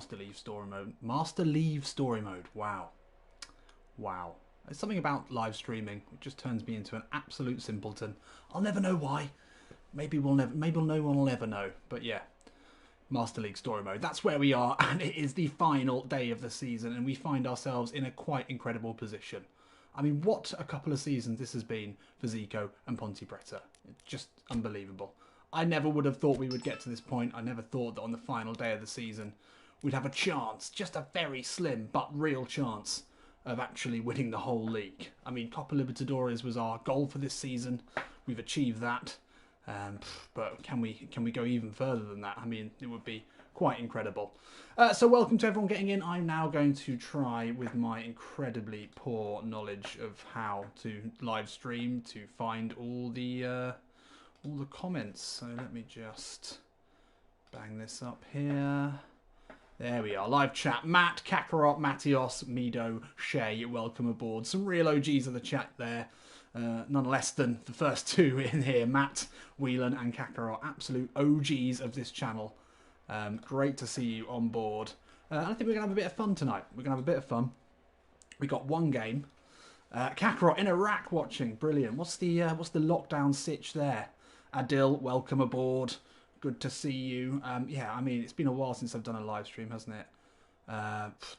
Master Leave Story Mode. Master Leave Story Mode. Wow. Wow. There's something about live streaming. It just turns me into an absolute simpleton. I'll never know why. Maybe no one will ever know. But yeah. Master League Story Mode. That's where we are, and it is the final day of the season, and we find ourselves in a quite incredible position. I mean, what a couple of seasons this has been for Zico and Ponte Preta. Just unbelievable. I never would have thought we would get to this point. I never thought that on the final day of the season we'd have a chance, just a very slim but real chance, of actually winning the whole league. I mean, Copa Libertadores was our goal for this season. We've achieved that. But can we go even further than that? I mean, it would be quite incredible. So welcome to everyone getting in. I'm now going to try, with my incredibly poor knowledge of how to live stream, to find all the comments. So let me just bang this up here. There we are. Live chat. Matt, Kakarot, Matios, Mido, Shay, welcome aboard. Some real OGs of the chat there. None less than the first two in here, Matt, Whelan and Kakarot, absolute OGs of this channel. Great to see you on board. I think we're going to have a bit of fun tonight. We're going to have a bit of fun. We got one game. Kakarot in Iraq watching, brilliant. What's the lockdown sitch there? Adil, welcome aboard. Good to see you. Yeah, I mean, it's been a while since I've done a live stream, hasn't it?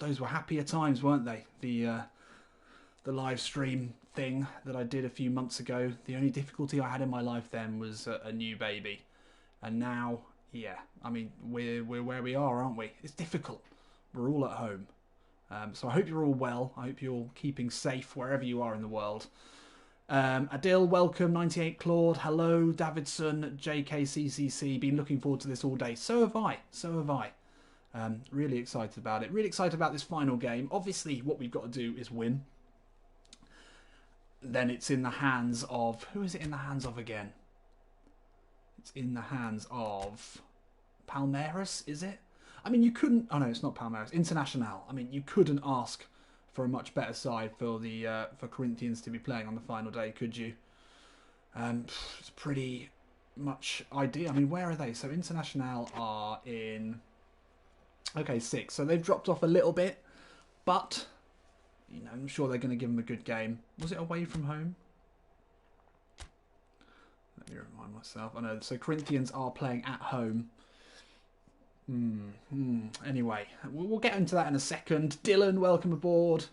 Those were happier times, weren't they? The live stream thing that I did a few months ago. The only difficulty I had in my life then was a new baby, and now, yeah, I mean, we're where we are, aren't we? It's difficult. We're all at home, so I hope you're all well. I hope you're all keeping safe wherever you are in the world. Adil, welcome. 98 Claude, hello. Davidson, JKCCC, been looking forward to this all day. So have I. Really excited about it. Really excited about this final game. Obviously, what we've got to do is win. Then it's in the hands of... Who is it in the hands of again? It's in the hands of... Palmeiras, is it? I mean, you couldn't... Oh, no, it's not Palmeiras. Internacional. I mean, you couldn't ask for a much better side for the for Corinthians to be playing on the final day, could you? It's pretty much ideal. I mean, where are they? So Internacional are in... Okay, 6. So they've dropped off a little bit, but... You know, I'm sure they're going to give them a good game. Was it away from home? Let me remind myself. I know. So Corinthians are playing at home. Anyway, we'll get into that in a second. Dylan, welcome aboard.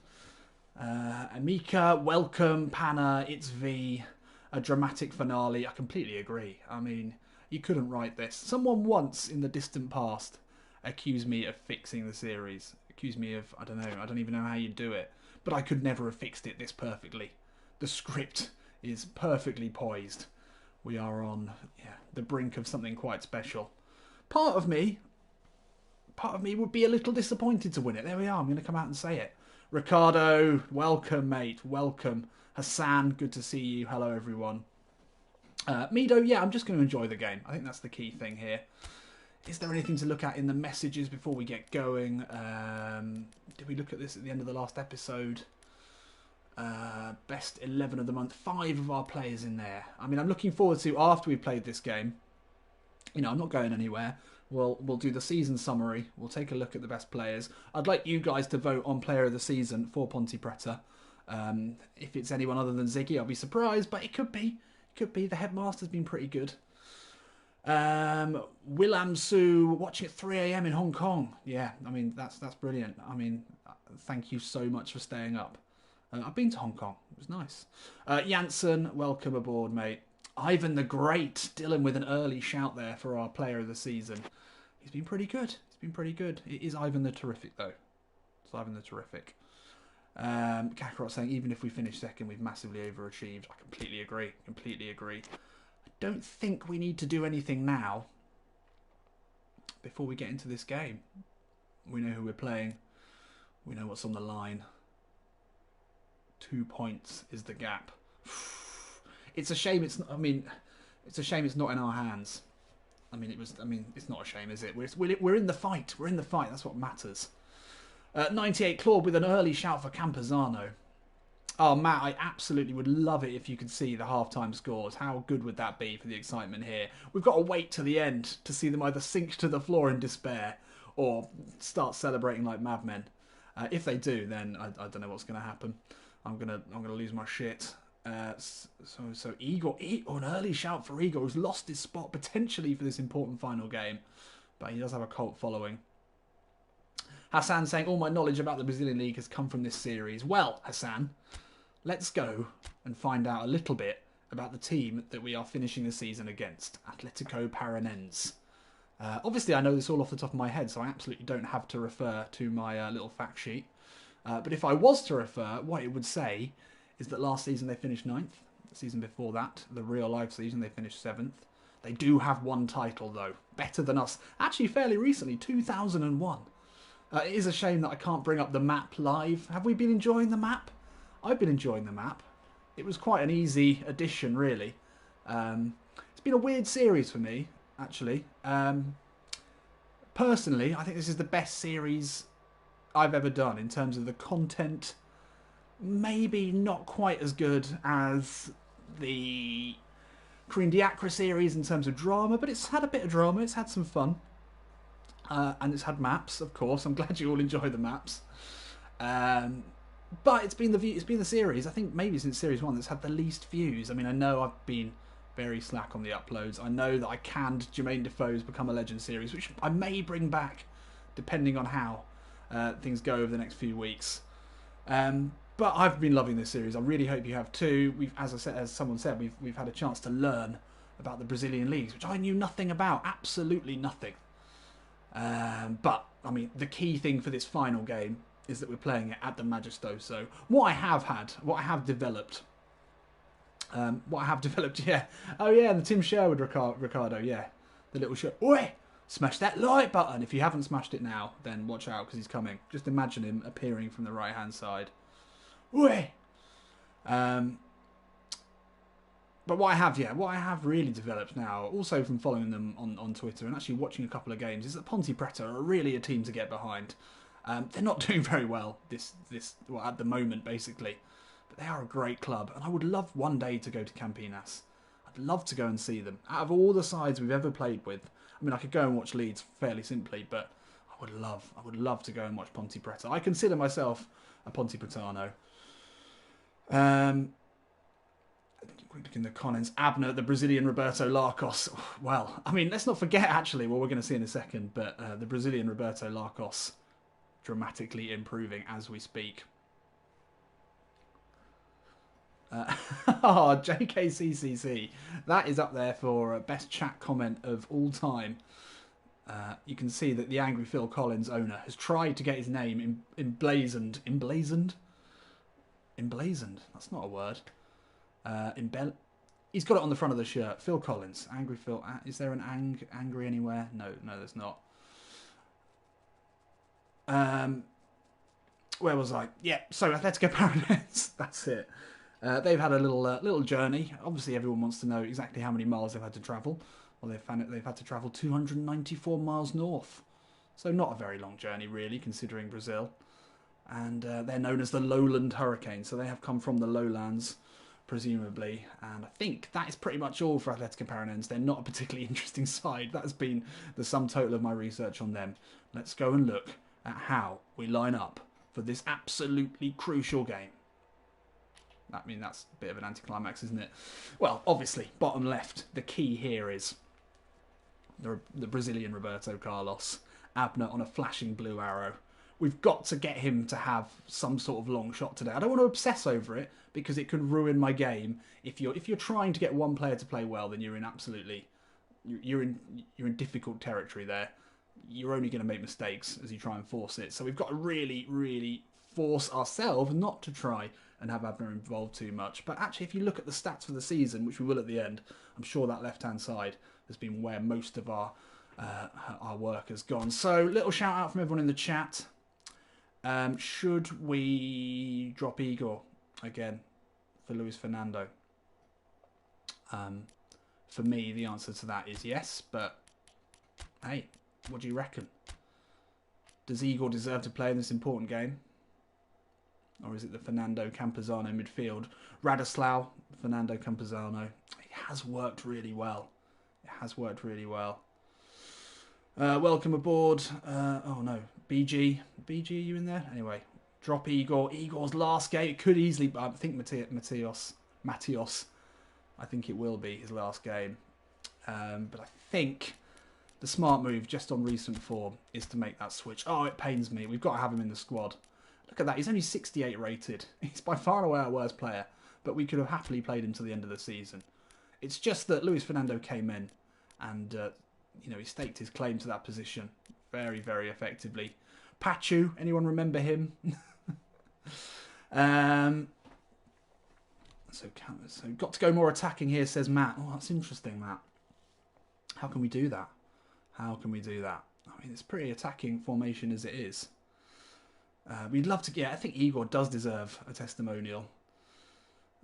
Amika, welcome. Panna, it's V. A dramatic finale. I completely agree. I mean, you couldn't write this. Someone once in the distant past accused me of fixing the series. Accused me of, I don't know, I don't even know how you do it. But I could never have fixed it this perfectly. The script is perfectly poised. We are on the brink of something quite special. Part of me would be a little disappointed to win it. There we are. I'm going to come out and say it. Ricardo, welcome, mate. Welcome. Hassan, good to see you. Hello, everyone. Mido, yeah, I'm just going to enjoy the game. I think that's the key thing here. Is there anything to look at in the messages before we get going? Did we look at this at the end of the last episode? Best 11 of the month. 5 of our players in there. I mean, I'm looking forward to, after we've played this game, you know, I'm not going anywhere. We'll do the season summary. We'll take a look at the best players. I'd like you guys to vote on player of the season for Ponte Preta. If it's anyone other than Ziggy, I'll be surprised, but it could be. It could be. The headmaster's been pretty good. Willam Su watching at 3 a.m. in Hong Kong. Yeah, I mean, that's brilliant. I mean, thank you so much for staying up. I've been to Hong Kong. It was nice. Janssen, welcome aboard, mate. Ivan the Great, Dylan with an early shout there for our player of the season. He's been pretty good. It is Ivan the Terrific, though. It's Ivan the Terrific. Kakarot saying, even if we finish second, we've massively overachieved. I completely agree. I don't think we need to do anything now before we get into this game. We know who we're playing. We know what's on the line. 2 points is the gap. It's a shame it's not, it's a shame it's not in our hands. It's not a shame, is it? We're in the fight. That's what matters. 98 Claude with an early shout for Campazano. Oh, Matt, I absolutely would love it if you could see the halftime scores. How good would that be for the excitement here? We've got to wait to the end to see them either sink to the floor in despair or start celebrating like madmen. If they do, then I don't know what's going to happen. I'm gonna lose my shit. So Igor, an early shout for Igor, who's lost his spot potentially for this important final game, but he does have a cult following. Hassan saying, all my knowledge about the Brazilian League has come from this series. Well, Hassan, let's go and find out a little bit about the team that we are finishing the season against, Atletico Paranense. Obviously, I know this all off the top of my head, so I absolutely don't have to refer to my little fact sheet. But if I was to refer, what it would say is that last season they finished 9th. The season before that, the real life season, they finished 7th. They do have one title, though. Better than us. Actually, fairly recently, 2001. It is a shame that I can't bring up the map live. Have we been enjoying the map? I've been enjoying the map. It was quite an easy addition, really. It's been a weird series for me, actually. Personally, I think this is the best series I've ever done in terms of the content. Maybe not quite as good as the Korean Diacra series in terms of drama, but it's had a bit of drama. It's had some fun. And it's had maps, of course. I'm glad you all enjoy the maps. But it's been the series, I think maybe since Series 1, that's had the least views. I mean, I know I've been very slack on the uploads. I know that I canned Jermaine Defoe's Become a Legend series, which I may bring back, depending on how things go over the next few weeks. But I've been loving this series. I really hope you have too. As someone said, we've had a chance to learn about the Brazilian leagues, which I knew nothing about, absolutely nothing. But I mean, the key thing for this final game is that we're playing it at the Majestoso. What I have developed, yeah. Oh yeah, the Tim Sherwood Ricardo, yeah, the little show. Oi! Smash that like button. If you haven't smashed it now, then watch out because he's coming. Just imagine him appearing from the right hand side. Oi! But what I have really developed now, also from following them on Twitter and actually watching a couple of games, is that Ponte Preta are really a team to get behind. They're not doing very well at the moment, basically. But they are a great club, and I would love one day to go to Campinas. I'd love to go and see them. Out of all the sides we've ever played with, I mean, I could go and watch Leeds fairly simply, but I would love to go and watch Ponte Preta. I consider myself a Ponte Pretano. Quick in the comments, Abner, the Brazilian Roberto Larcos. Well, I mean, let's not forget actually what we're going to see in a second, but the Brazilian Roberto Larcos dramatically improving as we speak. JKCCC, that is up there for best chat comment of all time. You can see that the angry Phil Collins owner has tried to get his name emblazoned. That's not a word. He's got it on the front of the shirt. Phil Collins, angry Phil. Is there an angry anywhere? No, there's not. Where was I? Yeah, so Atletico Paranense. That's it. They've had a little journey. Obviously, everyone wants to know exactly how many miles they've had to travel. Well, they've had to travel 294 miles north. So not a very long journey, really, considering Brazil. And they're known as the Lowland Hurricane. So they have come from the lowlands, presumably. And I think that is pretty much all for Atletico Paranense. They're not a particularly interesting side. That has been the sum total of my research on them. Let's go and look at how we line up for this absolutely crucial game. I mean, that's a bit of an anticlimax, isn't it? Well, obviously, bottom left, the key here is the Brazilian Roberto Carlos. Abner on a flashing blue arrow. We've got to get him to have some sort of long shot today. I don't want to obsess over it because it could ruin my game. If you're trying to get one player to play well, then you're in difficult territory there. You're only going to make mistakes as you try and force it. So we've got to really, really force ourselves not to try and have Abner involved too much. But actually, if you look at the stats for the season, which we will at the end, I'm sure that left-hand side has been where most of our work has gone. So, little shout out from everyone in the chat. Should we drop Igor again for Luis Fernando? For me, the answer to that is yes, but hey, what do you reckon? Does Igor deserve to play in this important game? Or is it the Fernando Campuzano midfield? Radoslau, Fernando Campuzano. It has worked really well. Welcome aboard. Oh no, BG, are you in there? Anyway, drop Igor. Igor's last game. It could easily. I think Matios. I think it will be his last game. But I think the smart move, just on recent form, is to make that switch. Oh, it pains me. We've got to have him in the squad. Look at that. He's only 68 rated. He's by far and away our worst player. But we could have happily played him to the end of the season. It's just that Luis Fernando came in and, he staked his claim to that position very, very effectively. Pachu, anyone remember him? So got to go more attacking here, says Matt. Oh, that's interesting, Matt. How can we do that? I mean, it's pretty attacking formation as it is. We'd love to get... I think Igor does deserve a testimonial.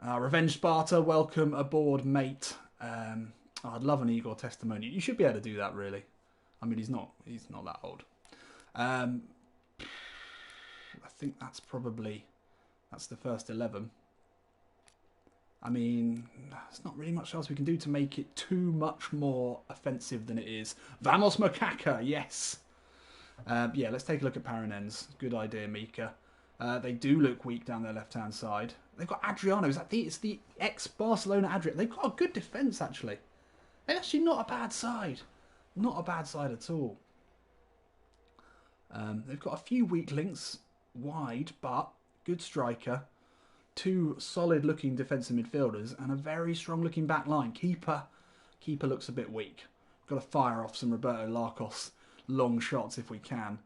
Revenge Sparta, welcome aboard, mate. I'd love an Igor testimonial. You should be able to do that, really. I mean, he's not that old. I think that's the first 11. I mean, there's not really much else we can do to make it too much more offensive than it is. Vamos Macaca, yes. Yeah, let's take a look at Paranens. Good idea, Mika. They do look weak down their left-hand side. They've got Adriano. It's the ex-Barcelona Adriano. They've got a good defence, actually. They're actually not a bad side. Not a bad side at all. They've got a few weak links wide, but good striker. Two solid-looking defensive midfielders and a very strong-looking back line. Keeper looks a bit weak. Got to fire off some Roberto Larcos long shots if we can.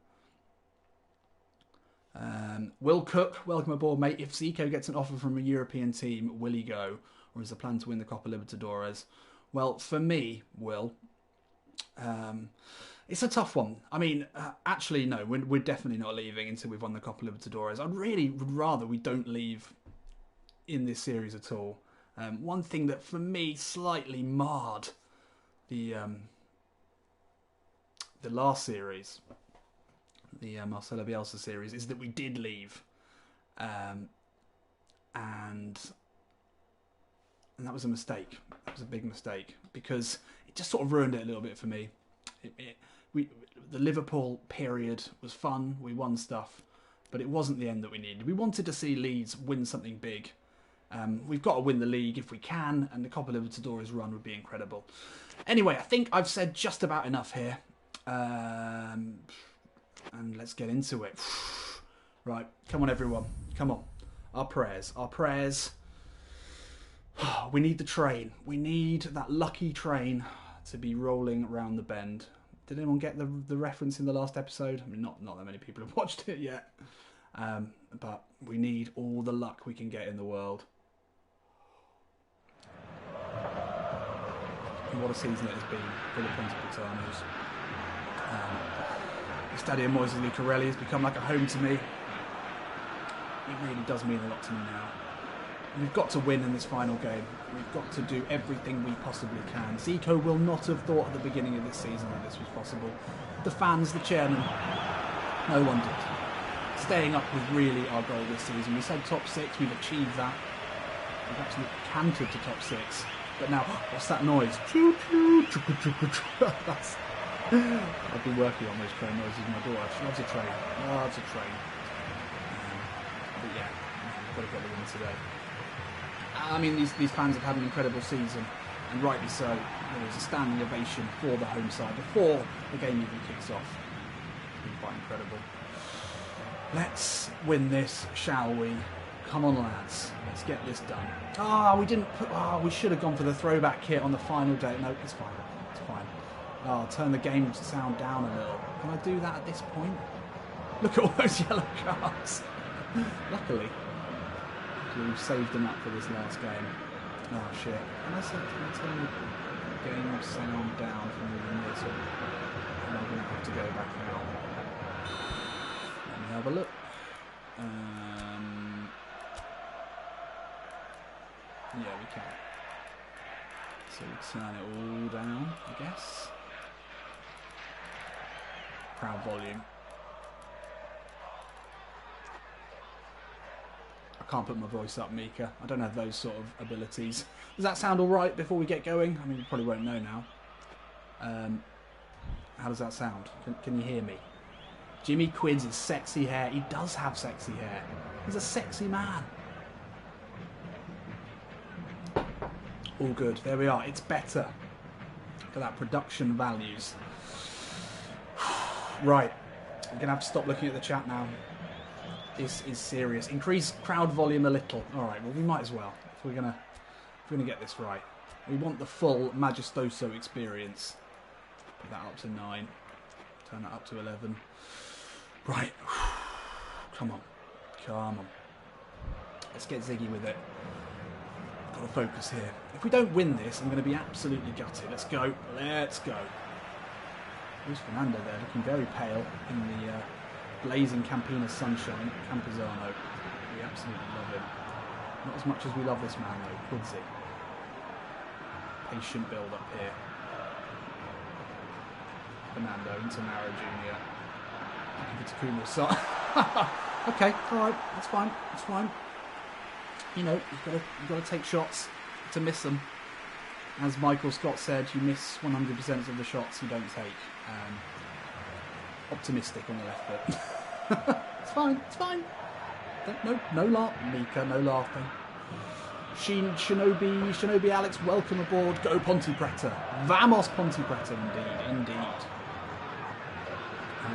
Will Cook, welcome aboard, mate. If Zico gets an offer from a European team, will he go? Or is the plan to win the Copa Libertadores? Well, for me, Will, it's a tough one. I mean, actually, no, we're definitely not leaving until we've won the Copa Libertadores. I really would rather we don't leave in this series at all. One thing that, for me, slightly marred the last series, the Marcelo Bielsa series, is that we did leave, and that was a mistake. That was a big mistake because it just sort of ruined it a little bit for me. The Liverpool period was fun. We won stuff, but it wasn't the end that we needed. We wanted to see Leeds win something big. We've got to win the league if we can, and the Copa Libertadores run would be incredible. Anyway, I think I've said just about enough here. And let's get into it. Right, come on everyone, come on. Our prayers. We need the train. We need that lucky train to be rolling around the bend. Did anyone get the reference in the last episode? I mean, not that many people have watched it yet. But we need all the luck we can get in the world. And what a season it has been for the Principalitanos. The Stadio Moises Lucarelli has become like a home to me. It really does mean a lot to me now. We've got to win in this final game. We've got to do everything we possibly can. Zico will not have thought at the beginning of this season that this was possible. The fans, the chairman, no one did. Staying up was really our goal this season. We said top 6, we've achieved that. We've actually cantered to top 6. But now, what's that noise? That's... I've been working on those train noises with my daughter. She loves a train. Loves a train. But yeah, we've got to get the win today. I mean, these fans have had an incredible season, and rightly so. There was a standing ovation for the home side before the game even kicks off. It's been quite incredible. Let's win this, shall we? Come on, lads. Let's get this done. We should have gone for the throwback kit on the final day. No, it's fine. It's fine. I'll turn the game sound down a little. Can I do that at this point? Look at all those yellow cards. Luckily, we've saved them up for this last game. Oh shit. Can I turn the game sound down from moving this? Or am I going to have to go back out? Let me have a look. Yeah, we can. So we turn it all down, I guess. Crowd volume. I can't put my voice up, Mika. I don't have those sort of abilities. Does that sound alright before we get going? I mean, we probably won't know now. How does that sound? Can you hear me? Jimmy Quinn's sexy hair. He does have sexy hair. He's a sexy man. All good. There we are. It's better. Look at that production values. Right. I'm going to have to stop looking at the chat now. This is serious. Increase crowd volume a little. All right. Well, we might as well. If we're going to get this right. We want the full Majestoso experience. Put that up to 9. Turn that up to 11. Right. Come on. Come on. Let's get Ziggy with it. Got to focus here. If we don't win this, I'm going to be absolutely gutted. Let's go. Let's go. Luis Fernando there, looking very pale in the blazing Campina sunshine. Campuzano. We absolutely love him. Not as much as we love this man, though. Quidzy. Patient build up here. Fernando into Mara Jr. It's Takuma. Okay, alright, that's fine, that's fine. You know, you've got to take shots to miss them. As Michael Scott said, you miss 100% of the shots you don't take. Optimistic on the left foot. It's fine, it's fine. No laughing, Mika, no laughing. Shinobi Alex, welcome aboard. Go Ponte Preta. Vamos Ponte Preta, indeed.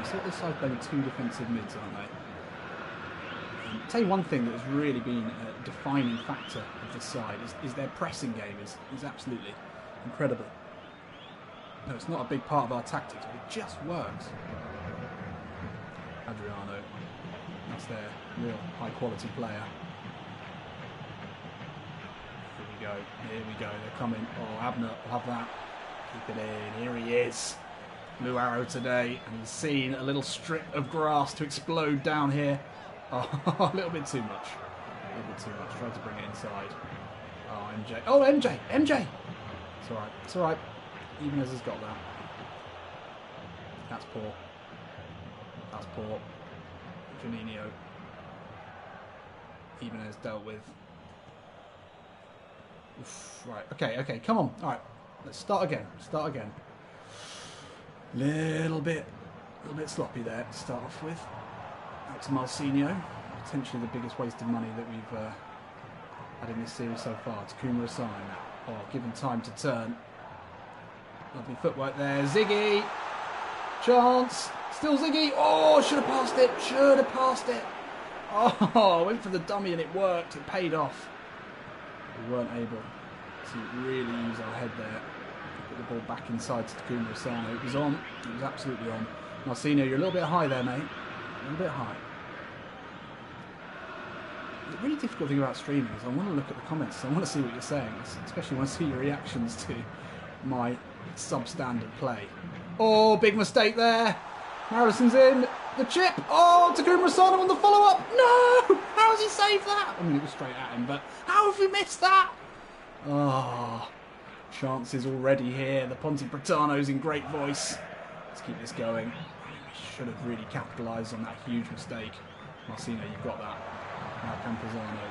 So this side playing 2 defensive mids, aren't they? I'll tell you one thing that has really been a defining factor of this side is their pressing game is absolutely incredible. No, it's not a big part of our tactics, but it just works. Adriano, that's their real high quality player. Here we go, they're coming. Oh, Abner will have that. Keep it in, here he is. Blue arrow today, and he's seen a little strip of grass to explode down here. Oh, a little bit too much. A little bit too much. Tried to bring it inside. Oh, MJ. Oh, MJ! MJ! It's alright. It's alright. Ibanez has got that. That's poor. That's poor. Juninho. Ibanez dealt with. Oof, right. Okay. Come on. Alright. Let's start again. Little bit sloppy there to start off with. Out to Marcinho, potentially the biggest waste of money that we've had in this series so far. Takuma Asano now. Oh, given time to turn. Lovely footwork there. Ziggy! Chance! Still Ziggy! Oh, should have passed it! Oh, went for the dummy and it worked. It paid off. We weren't able to really use our head there. Put the ball back inside to Takuma Asano. It was on. It was absolutely on. Marcinho, you're a little bit high there, mate. A little bit high. The really difficult thing about streaming is I want to look at the comments. I want to see what you're saying, especially when I see your reactions to my substandard play. Oh, big mistake there. Harrison's in. The chip. Oh, Takuma Asano on the follow-up. No! How has he saved that? I mean, it was straight at him, but how have we missed that? Oh, chances already here. The Ponte Pretano's in great voice. Let's keep this going. We should have really capitalised on that huge mistake. Marcino, you've got that. Now Campuzano.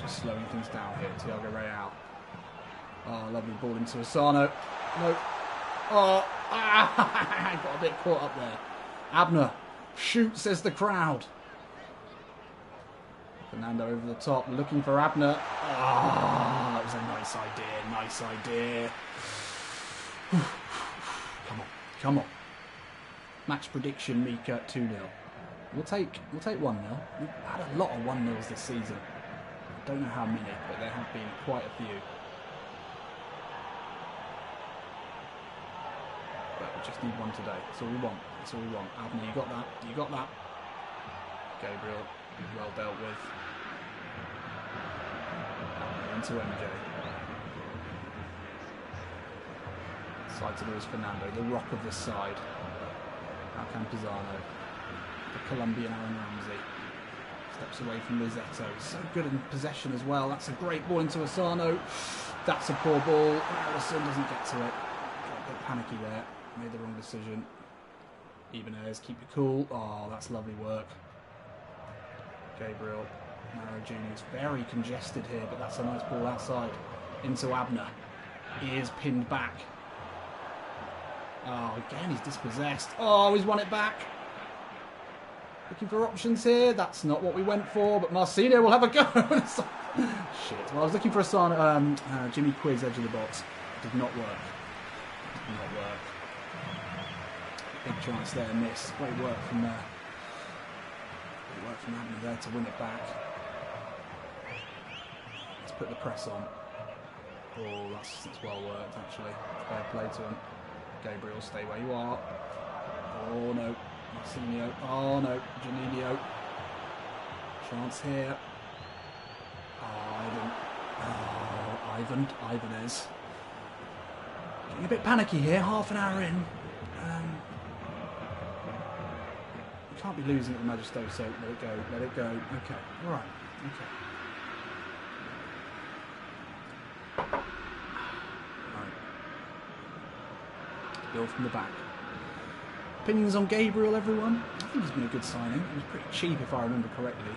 Just slowing things down here. Thiago Real. Oh, lovely ball into Asano. No. Oh, got a bit caught up there. Abner. Shoot, says the crowd. Fernando over the top, looking for Abner. Ah, that was a nice idea. Come on. Match prediction, Mika, 2-0. We'll take 1-0. We've had a lot of 1-0s this season. I don't know how many, but there have been quite a few. But we just need one today. That's all we want. Abner, you got that? Gabriel, well dealt with. Into MJ. Side to Luis Fernando, the rock of this side. Now Campuzano. The Colombian Aaron Ramsey. Steps away from Lizetto. So good in possession as well. That's a great ball into Asano. That's a poor ball. Harrison doesn't get to it. Got a bit panicky there. Made the wrong decision. Ibanez, keep it cool. Oh, that's lovely work. Gabriel. Mara Jr. is very congested here, but that's a nice ball outside. Into Abner. He is pinned back. Oh, again, he's dispossessed. Oh, he's won it back. Looking for options here. That's not what we went for, but Marcinho will have a go. Shit. Well, I was looking for a Jimmy Quiz edge of the box. It did not work. It did not work. Big chance there, miss. Great work from there. Great work from Abner there to win it back. Let's put the press on. Oh, that's well worked, actually. Fair play to him. Gabriel, stay where you are. Oh, no. Marcinho. Oh, no. Janino. Chance here. Oh, Ivanez. Getting a bit panicky here, half an hour in. We can't be losing at the Magisto, so let it go. Okay, alright, okay. Right. Build from the back. Opinions on Gabriel, everyone? I think he's been a good signing. He was pretty cheap, if I remember correctly.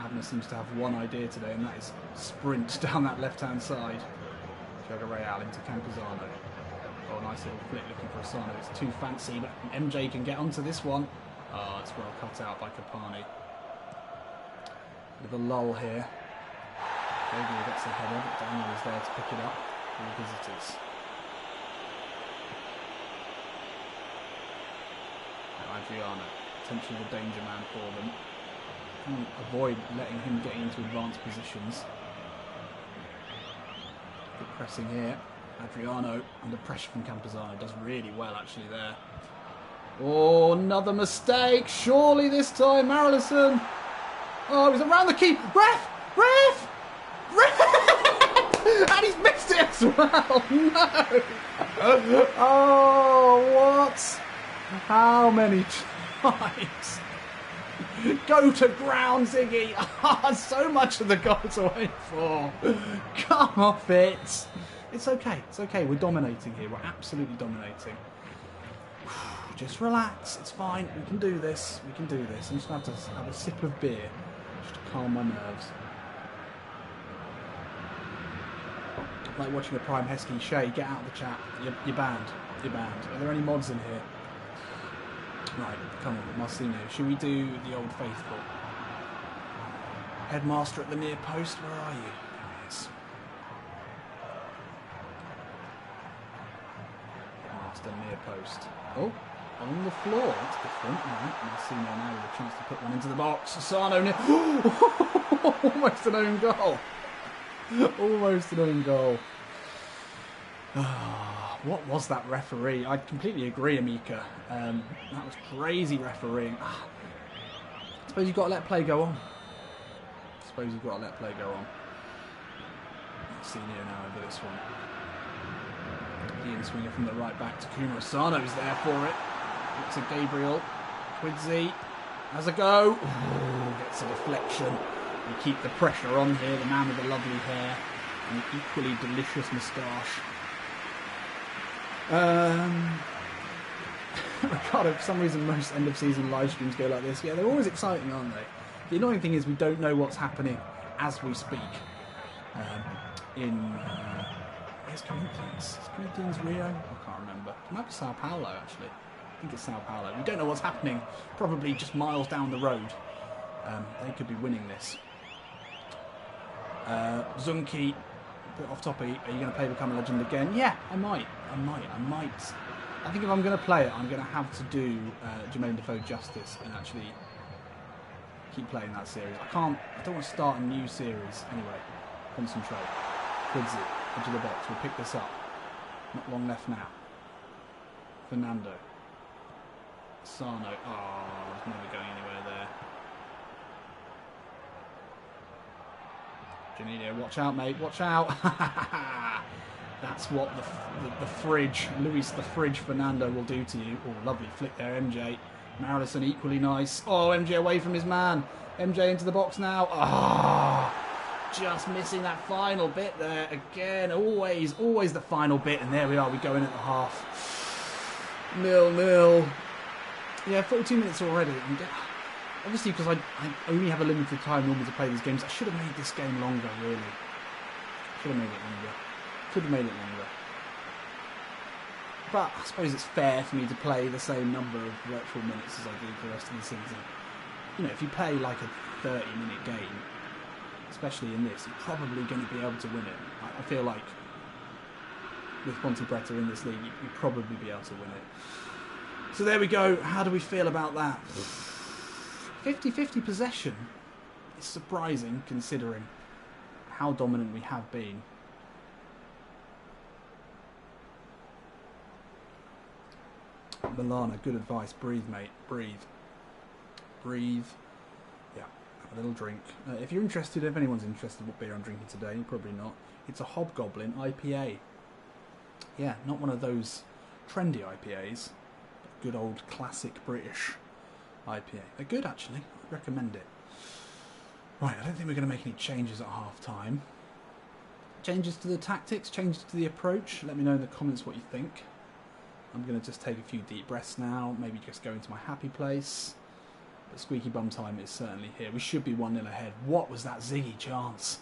Abner seems to have one idea today, and that is sprint down that left-hand side. Joga Real into Campuzano. Oh, nice little flick looking for Asano. It's too fancy, but MJ can get onto this one. Oh, it's well cut out by Capani. With a lull here. Gabriel gets the header, but Daniel is there to pick it up for the visitors. Adriano, potentially the danger man for them. Can't avoid letting him get into advanced positions. Good pressing here. Adriano under pressure from Campuzano does really well actually there. Oh, another mistake. Surely this time, Marillison. Oh, he's around the keep. Ref! And he's missed it as well. No. Oh, what? How many times? Go to ground, Ziggy. So much of the goal to wait for. Come off it. It's okay. It's okay. We're dominating here. We're absolutely dominating. Just relax. It's fine. We can do this. We can do this. I'm just going to have to have a sip of beer just to calm my nerves. Like watching a Prime Heskey. Shay, get out of the chat. You're banned. You're banned. Are there any mods in here? Right, come on, Marcinho. Should we do the old faithful? Headmaster at the near post, where are you? There he is. Headmaster near post. Oh, on the floor. That's different. Right, Marcinho now with a chance to put one into the box. Asano near. Almost an own goal. Almost an own goal. What was that referee? I completely agree, Amika. That was crazy refereeing. I suppose you've got to let play go on. Senior now over this one. Ian swinger from the right back to Kuma. Asano's there for it. Looks at Gabriel. Quidzi has a go. Ooh, gets a deflection. We keep the pressure on here. The man with the lovely hair and the equally delicious moustache. Ricardo, for some reason most end of season live streams go like this. Yeah, they're always exciting, aren't they? The annoying thing is we don't know what's happening as we speak. Where's Corinthians? Is Corinthians Rio? I can't remember. It might be Sao Paulo actually. I think it's Sao Paulo. We don't know what's happening. Probably just miles down the road. They could be winning this. Zunki, bit off topic. Are you going to play Become a Legend again? Yeah, I might. I think if I'm going to play it, I'm going to have to do Jermaine Defoe justice and actually keep playing that series. I don't want to start a new series anyway. Concentrate. Quidzi, edge of the box. We'll pick this up. Not long left now. Fernando. Sano. Oh, it's never going anywhere there. Janino, watch out, mate. Watch out. That's what the fridge, Luis the Fridge Fernando will do to you. Oh, lovely flick there, MJ. Marillison equally nice. Oh, MJ away from his man. MJ into the box now. Oh, just missing that final bit there again. Always the final bit. And there we are. We go in at the half. 0-0. Yeah, 42 minutes already. Obviously, because I only have a limited time normally to play these games, I should have made this game longer, really. Should have made it longer. Could have made it longer. but I suppose it's fair for me to play the same number of virtual minutes as I do for the rest of the season. You know, if you play like a 30-minute game, especially in this, you're probably going to be able to win it. I feel like with Ponte Preta in this league, you'd probably be able to win it. So there we go. How do we feel about that? 50-50 possession is surprising considering how dominant we have been. Milana, good advice. Breathe, mate. Breathe. Breathe. Yeah, have a little drink. If you're interested, if anyone's interested in what beer I'm drinking today, probably not. It's a Hobgoblin IPA. Yeah, not one of those trendy IPAs. Good old classic British IPA. They're good, actually. I'd recommend it. Right, I don't think we're going to make any changes at half-time. Changes to the tactics, changes to the approach. Let me know in the comments what you think. I'm going to just take a few deep breaths now. Maybe just go into my happy place. But squeaky bum time is certainly here. We should be 1-0 ahead. What was that Ziggy chance?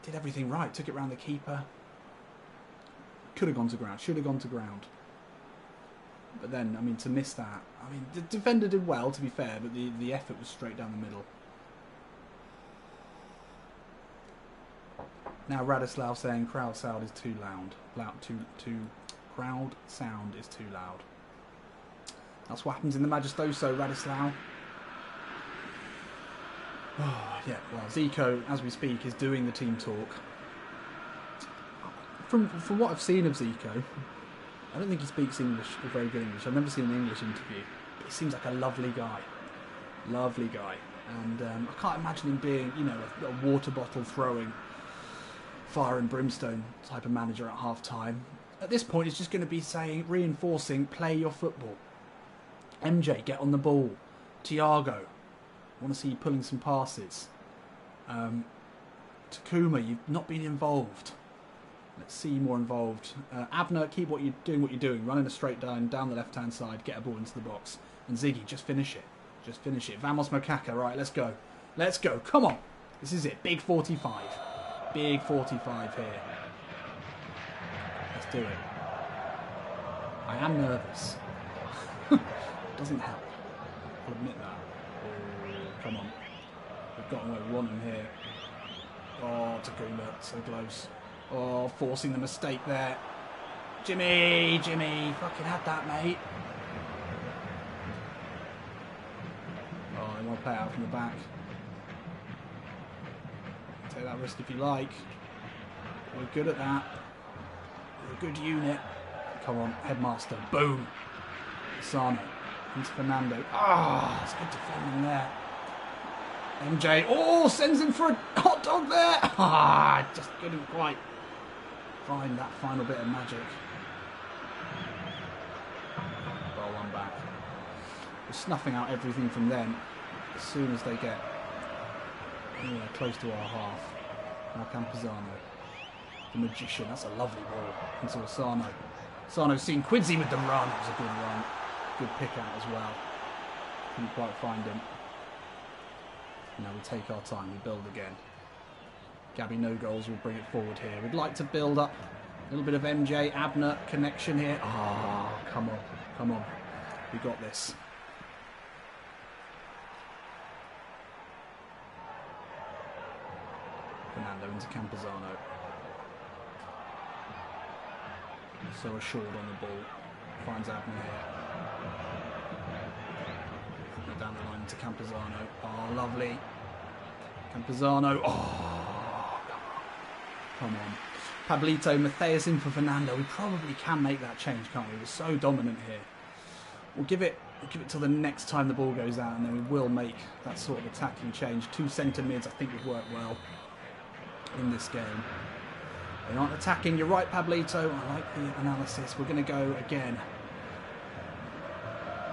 Did everything right. Took it round the keeper. Could have gone to ground. Should have gone to ground. But then, I mean, to miss that... I mean, the defender did well, to be fair, but the effort was straight down the middle. Now Radislav saying crowd sound is too loud. Crowd sound is too loud. That's what happens in the Majestoso, Radislav. Oh, yeah, well, Zico, as we speak, is doing the team talk. From what I've seen of Zico, I don't think he speaks English, or very good English. I've never seen an English interview. But he seems like a lovely guy. Lovely guy. And I can't imagine him being, you know, a water bottle throwing, fire and brimstone type of manager at half-time. At this point, it's just going to be saying, reinforcing, play your football. MJ, get on the ball. Thiago, I want to see you pulling some passes. Takuma, you've not been involved. Let's see you more involved. Abner, keep what you're doing. Running a straight down the left-hand side, get a ball into the box. And Ziggy, just finish it. Just finish it. Vamos Mokaka, right, let's go. Let's go, come on. This is it, big 45. Big 45 here. Let's do it. I am nervous. Doesn't help. I'll admit that. Oh, come on. We've gotten where we want him here. Oh, Takuma, so close. Oh, forcing the mistake there. Jimmy, fucking had that, mate. Oh, I want to play it out from the back. Take that risk if you like. We're good at that. We're a good unit. Come on, headmaster. Boom. Sano. Into Fernando. Ah, it's good defending there. MJ. Oh, sends him for a hot dog there. Ah, just couldn't quite find that final bit of magic. Well, one back. We're snuffing out everything from them as soon as they get close to our half. Now Campuzano, the magician. That's a lovely ball into Asano. Asano's seen Quidzy with the run. It was a good run. Good pick out as well. Couldn't quite find him. Now we take our time. We build again. Gabby no goals will bring it forward here. We'd like to build up a little bit of MJ, Abner connection here. Ah, oh, come on, come on. We got this. Fernando into Campuzano. So assured on the ball. Finds Abner here. Abner down the line into Campuzano. Oh, lovely. Campuzano. Oh. Come on. Pablito, Matthias in for Fernando. We probably can make that change, can't we? We're so dominant here. We'll give it till the next time the ball goes out, and then we will make that sort of attacking change. 2 centre mids, I think, would work well in this game. They aren't attacking. You're right, Pablito. I like the analysis. We're going to go again.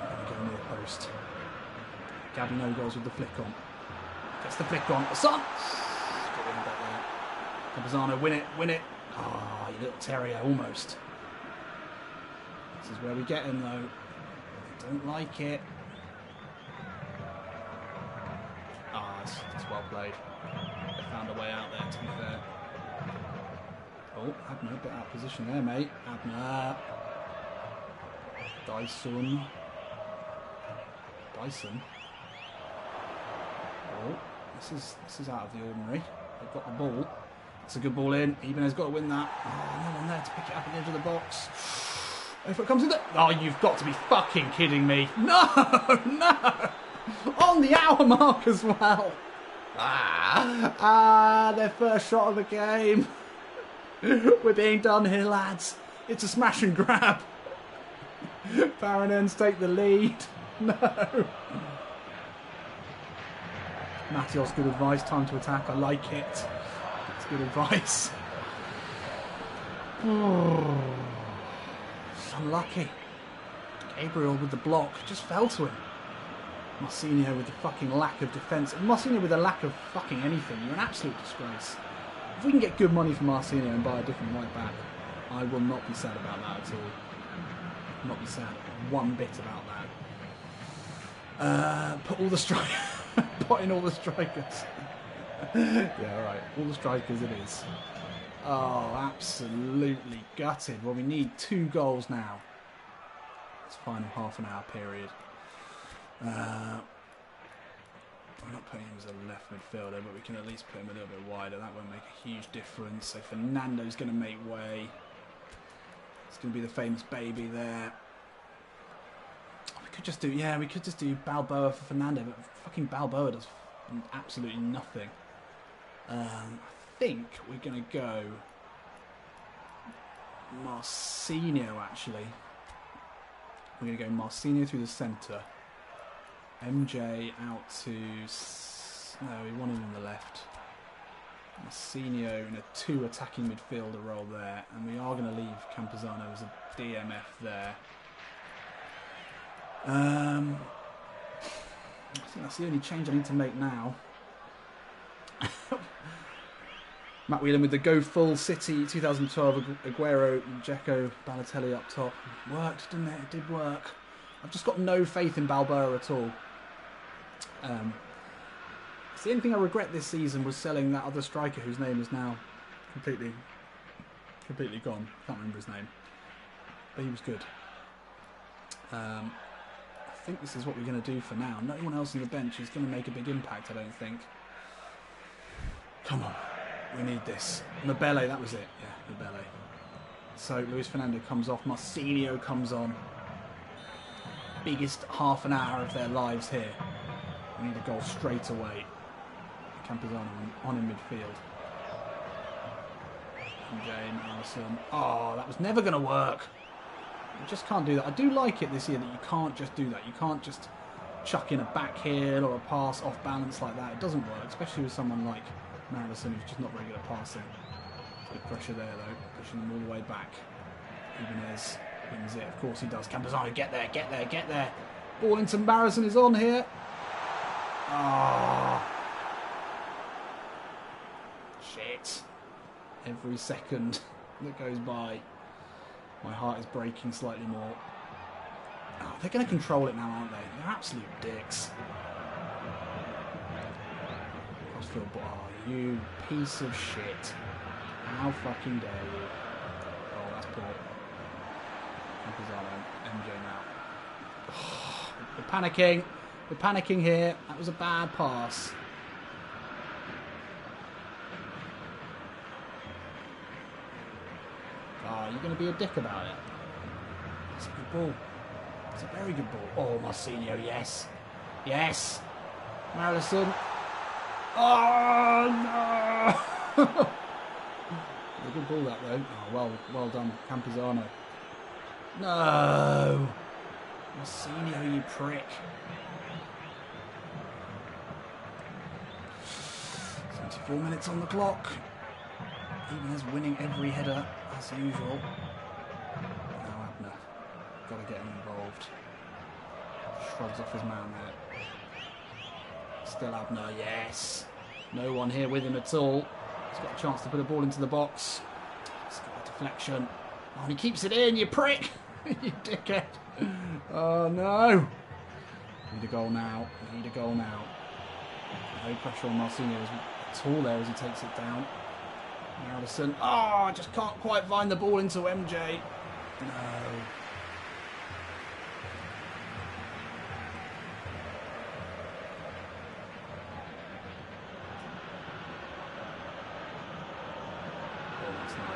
We're going to go near post. Gabby no goals with the flick on. Gets the flick on. Son! Campuzano, win it. Oh, you little terrier, almost. This is where we get him, though. Don't like it. Ah, it's well played. They found a way out there, to be fair. Oh, Abner, a bit out of position there, mate. Abner. Dyson. Oh, this is out of the ordinary. They've got the ball. It's a good ball in. Ibanez got to win that. Oh, no one there to pick it up at the edge of the box. If it comes in there. Oh, you've got to be fucking kidding me. No, no. On the hour mark as well. Their first shot of the game. We're being done here, lads. It's a smash and grab. Farronens take the lead. No. Matios, good advice. Time to attack. I like it. It's good advice. Oh, it's unlucky. Gabriel with the block just fell to him. Marcinho with the fucking lack of defence. Marcinho with a lack of fucking anything. You're an absolute disgrace. If we can get good money for Marcinho and buy a different right back, I will not be sad about that at all. Not be sad one bit about that. Put all the strikers. Put in all the strikers. Yeah, right. All the strikers it is. Oh, absolutely gutted. Well, we need 2 goals now. It's final half an hour period. I'm not putting him as a left midfielder, but we can at least put him a little bit wider. That won't make a huge difference. So Fernando's going to make way. It's going to be the famous baby there. We could just do Balboa for Fernando, but fucking Balboa does absolutely nothing. I think we're going to go Marcinho, actually. We're going to go Marcinho through the centre. MJ out to... No, we want him on the left. Marcinho in a 2 attacking midfielder role there. And we are going to leave Campuzano as a DMF there. I think that's the only change I need to make now. Matt Whelan with the Go Full City 2012 Aguero, Dzeko, Balotelli up top. Worked, didn't it? It did work. I've just got no faith in Balboa at all. It's the only thing I regret this season was selling that other striker whose name is now completely gone. Can't remember his name, but he was good. I think this is what we're going to do for now. No one else on the bench is going to make a big impact, I don't think. Come on, we need this. Mabele, that was it. Yeah, Mabele. So Luis Fernando comes off. Marcinho comes on. Biggest half an hour of their lives here. We need a goal straight away. Campuzano on in midfield. Jane, Allison. Oh, that was never going to work. You just can't do that. I do like it this year that you can't just do that. You can't just chuck in a back heel or a pass off balance like that. It doesn't work, especially with someone like Allison who's just not very good at passing. Good pressure there though, pushing them all the way back. Ibanez wins it. Of course he does. Campuzano, get there, get there, get there. Ball into Marison is on here. Ah. Shit. Every second that goes by, my heart is breaking slightly more. Oh, they're going to control it now, aren't they? They're absolute dicks. Crossfield ball. Oh, you piece of shit. How fucking dare you? Oh, that's poor. MJ now. Oh, we're panicking. We're panicking here. That was a bad pass. Oh, you're going to be a dick about it. That's a good ball. It's a very good ball. Oh, Marcinho, yes. Yes. Marison. Oh, no. A good ball that, though. Oh, well done, Campuzano. No. Marcinho, you prick. 74 minutes on the clock. Ibanez winning every header as usual. Now Abner. Got to get him involved. Shrugs off his man there. Still Abner, yes. No one here with him at all. He's got a chance to put a ball into the box. He's got a deflection. Oh, and he keeps it in, you prick! You dickhead. Oh no. We need a goal now. We need a goal now. No pressure on Marcinho at all there as he takes it down. Allison. Oh, I just can't quite find the ball into MJ. No.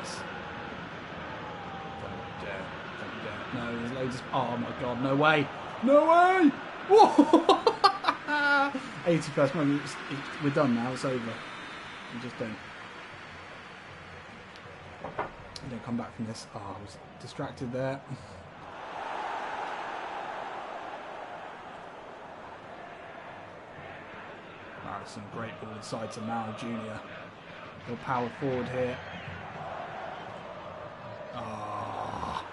this. Don't dare. Don't dare. No, there's loads of... Oh my god, no way. No way! Whoa! 81st moment. We're done now. It's over. We just don't. We don't come back from this. Oh, I was distracted there. Some great ball inside to Mao Jr. He'll power forward here. Ah,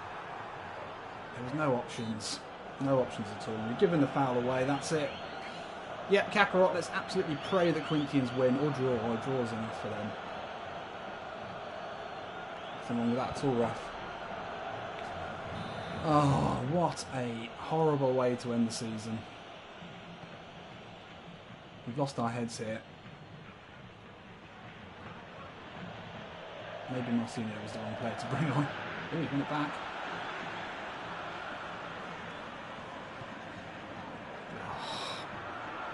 there was no options. No options at all. We've given the foul away. That's it. Yep, Kakarot, let's absolutely pray that Corinthians win or draw. Or draws enough for them. Nothing wrong with that at all, ref. Oh, what a horrible way to end the season. We've lost our heads here. Maybe Marcinho was the wrong player to bring on. Oh, he's won it back.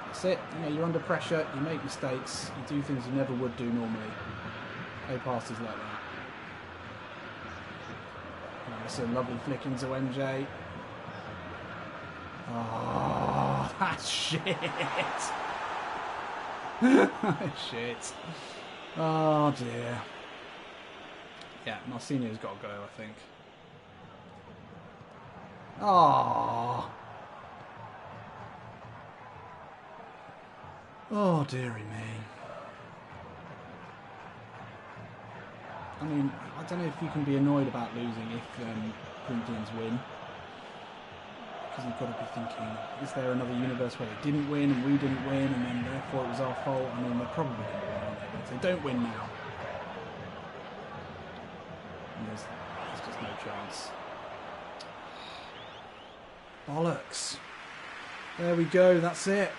That's it. You know, you're under pressure, you make mistakes, you do things you never would do normally. No passes like that. Oh, it's a lovely flick into MJ. Oh, that's shit. Shit. Oh dear. Yeah, Marcinho's got to go, I think. Oh. Oh dearie me. I mean, I don't know if you can be annoyed about losing if Corinthians win. Because you've got to be thinking, is there another universe where they didn't win and we didn't win and then therefore it was our fault? I mean, they're probably going to win, aren't they? But if they don't win now, there's just no chance. Bollocks. There we go, that's it.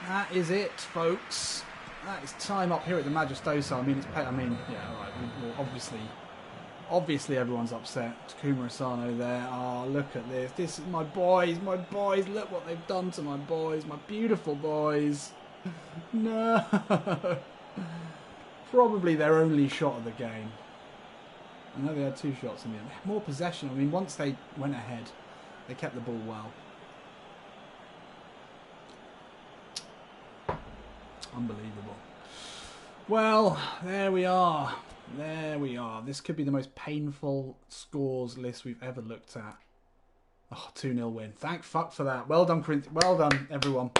That is it, folks. That is time up here at the Majestosa. I mean, yeah, all right. Well, obviously everyone's upset. Takuma Asano there. Oh, look at this. This is my boys, my boys. Look what they've done to my boys, my beautiful boys. No. Probably their only shot of the game. I know they had 2 shots in the end. More possession. I mean, once they went ahead, they kept the ball well. Unbelievable. Well, there we are. There we are. This could be the most painful scores list we've ever looked at. Oh, 2-0 win. Thank fuck for that. Well done, Corinthians. Well done, everyone.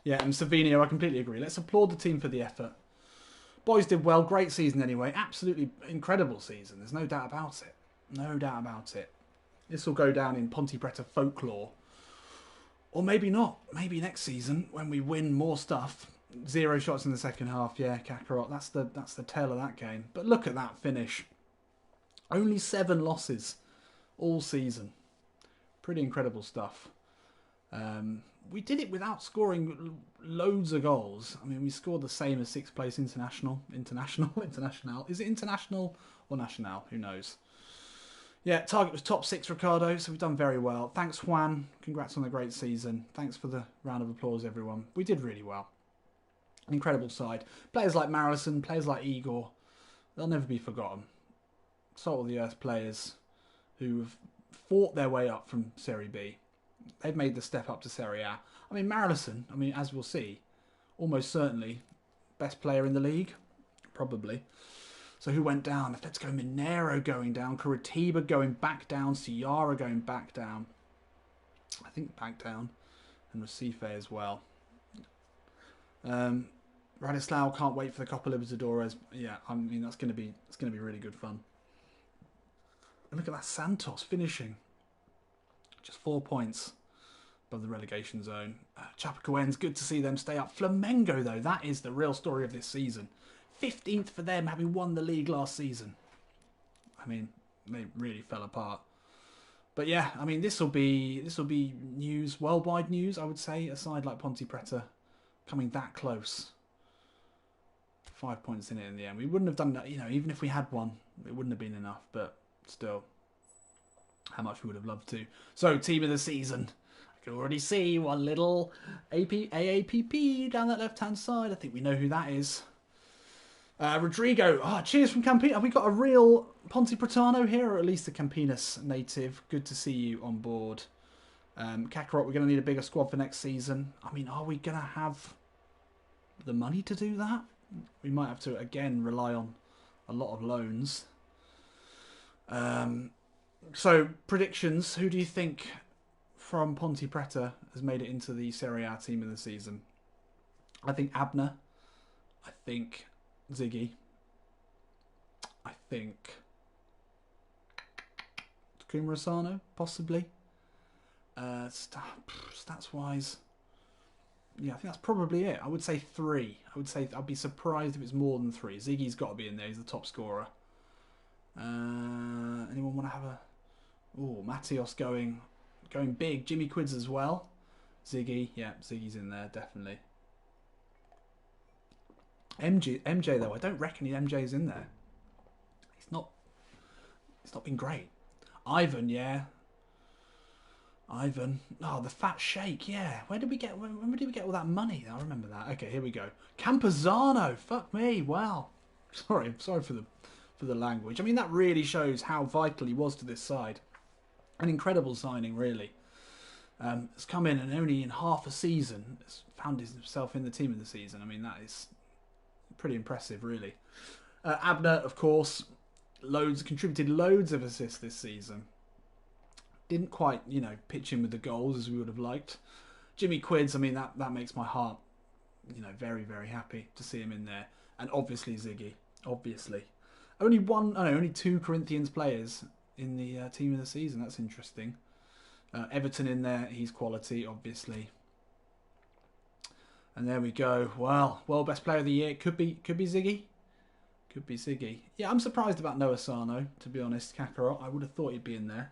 Yeah, and Savinio, I completely agree. Let's applaud the team for the effort. Boys did well. Great season anyway. Absolutely incredible season. There's no doubt about it. No doubt about it. This will go down in Ponte Preta folklore. Or maybe not. Maybe next season when we win more stuff. 0 shots in the second half. Yeah, Kakarot. That's the tail of that game. But look at that finish. Only 7 losses all season. Pretty incredible stuff. We did it without scoring loads of goals. I mean, we scored the same as 6th place international. Is it international or national? Who knows? Yeah, target was top 6, Ricardo, so we've done very well. Thanks, Juan. Congrats on the great season. Thanks for the round of applause, everyone. We did really well. An incredible side. Players like Marison, players like Igor, they'll never be forgotten. Salt of the earth players who have fought their way up from Serie B. They've made the step up to Serie A. I mean, Marison, as we'll see, almost certainly best player in the league. Probably. So who went down? Let's go Minero going down. Curitiba going back down. Ciara going back down. I think back down. And Recife as well. Radislau can't wait for the Copa Libertadores. Yeah, I mean that's going to be really good fun. And look at that Santos finishing. Just 4 points above the relegation zone. Chapecoense, good to see them stay up. Flamengo though, that is the real story of this season. 15th for them, having won the league last season. I mean, they really fell apart. But yeah, I mean, this will be news, worldwide news, I would say. A side like Ponte Preta coming that close. 5 points in it in the end. We wouldn't have done that, even if we had one, it wouldn't have been enough. But still, how much we would have loved to. So, team of the season. I can already see one little AAPP down that left-hand side. I think we know who that is. Rodrigo, cheers from Campinas. Have we got a real Ponte Pratano here, or at least a Campinas native? Good to see you on board. Kakarot, we're going to need a bigger squad for next season. I mean, are we going to have the money to do that? We might have to, again, rely on a lot of loans. So, predictions. Who do you think from Ponte Preta has made it into the Serie A team of the season? I think Abner. I think Ziggy. I think Kumarasano, possibly. Stats-wise, yeah, I think that's probably it. I would say 3. I'd be surprised if it's more than 3. Ziggy's got to be in there. He's the top scorer. Anyone want to have a... Oh, Matios going big. Jimmy Quids as well. Ziggy, yeah, Ziggy's in there, definitely. MJ though, I don't reckon MJ's in there. It's not been great. Ivan, yeah. Ivan. Oh, the fat shake, yeah. When did we get all that money? I remember that. Okay, here we go. Campazano, fuck me. Wow. Sorry for the language. I mean, that really shows how vital he was to this side. An incredible signing, really. Has come in and only in half a season has found himself in the team of the season. I mean, that is pretty impressive, really. Abner, of course, contributed loads of assists this season. Didn't quite, pitch in with the goals as we would have liked. Jimmy Quids, I mean, that makes my heart, very, very happy to see him in there. And obviously Ziggy, obviously. Only 2 Corinthians players in the team of the season. That's interesting. Everton in there, he's quality, obviously. And there we go. Well, world best player of the year. Could be Ziggy. Could be Ziggy. Yeah, I'm surprised about Noah Sano, to be honest, Kakarot. I would have thought he'd be in there.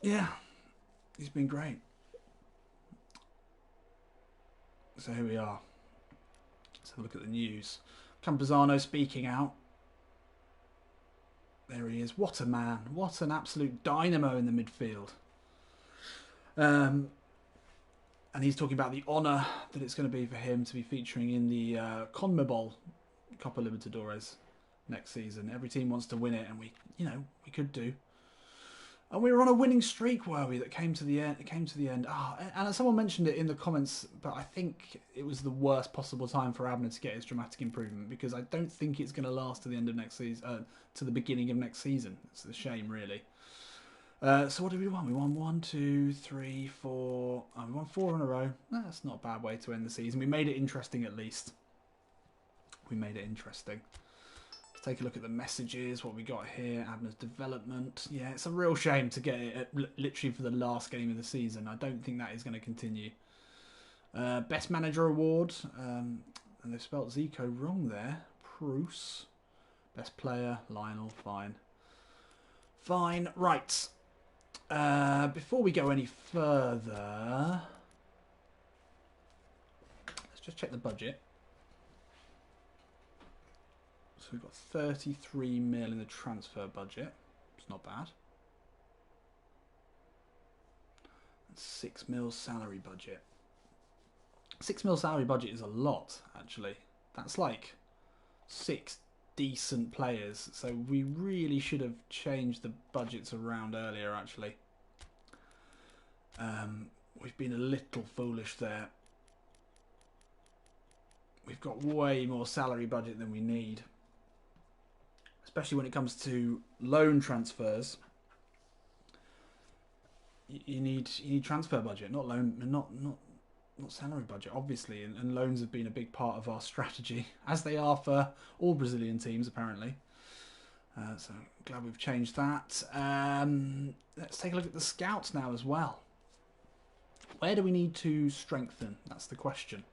Yeah, he's been great. So here we are. Let's have a look at the news. Campazano speaking out. There he is. What a man. What an absolute dynamo in the midfield. And he's talking about the honour that it's going to be for him to be featuring in the CONMEBOL Copa Libertadores next season. Every team wants to win it, and we could do. And we were on a winning streak, were we? That came to the end. It came to the end. And someone mentioned it in the comments, but I think it was the worst possible time for Abner to get his dramatic improvement, because I don't think it's going to last to the end of next season, to the beginning of next season. It's a shame, really. So what did we win? We won 1, 2, 3, 4. We won 4 in a row. That's not a bad way to end the season. We made it interesting, at least. We made it interesting. Take a look at the messages, what we got here. Abner's development. Yeah, it's a real shame to get it literally for the last game of the season. I don't think that is going to continue. Best Manager Award. And they've spelt Zico wrong there. Bruce. Best Player. Lionel. Fine. Fine. Right. Before we go any further, let's just check the budget. So we've got 33 mil in the transfer budget. It's not bad. And 6 mil salary budget. 6 mil salary budget is a lot, actually. That's like 6 decent players. So we really should have changed the budgets around earlier, actually. We've been a little foolish there. We've got way more salary budget than we need. Especially when it comes to loan transfers, you need transfer budget, not salary budget, obviously. And loans have been a big part of our strategy, as they are for all Brazilian teams, apparently. So glad we've changed that. Let's take a look at the scouts now as well. Where do we need to strengthen? That's the question.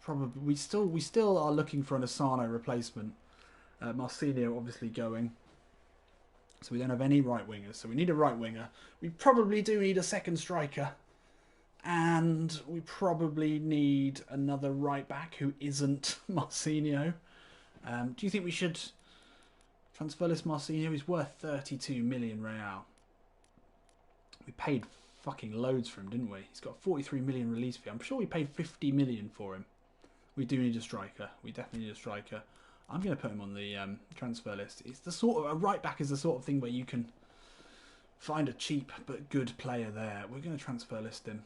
Probably we still are looking for an Asano replacement. Marcinho obviously going, so we don't have any right wingers. So we need a right winger. We probably do need a second striker, and we probably need another right back who isn't Marcinho. Do you think we should transfer this Marcinho? He's worth 32 million real. We paid fucking loads for him, didn't we? He's got 43 million release fee. I'm sure we paid 50 million for him. We do need a striker. We definitely need a striker. I'm going to put him on the transfer list. It's the sort of a right back is the sort of thing where you can find a cheap but good player there. We're going to transfer list him.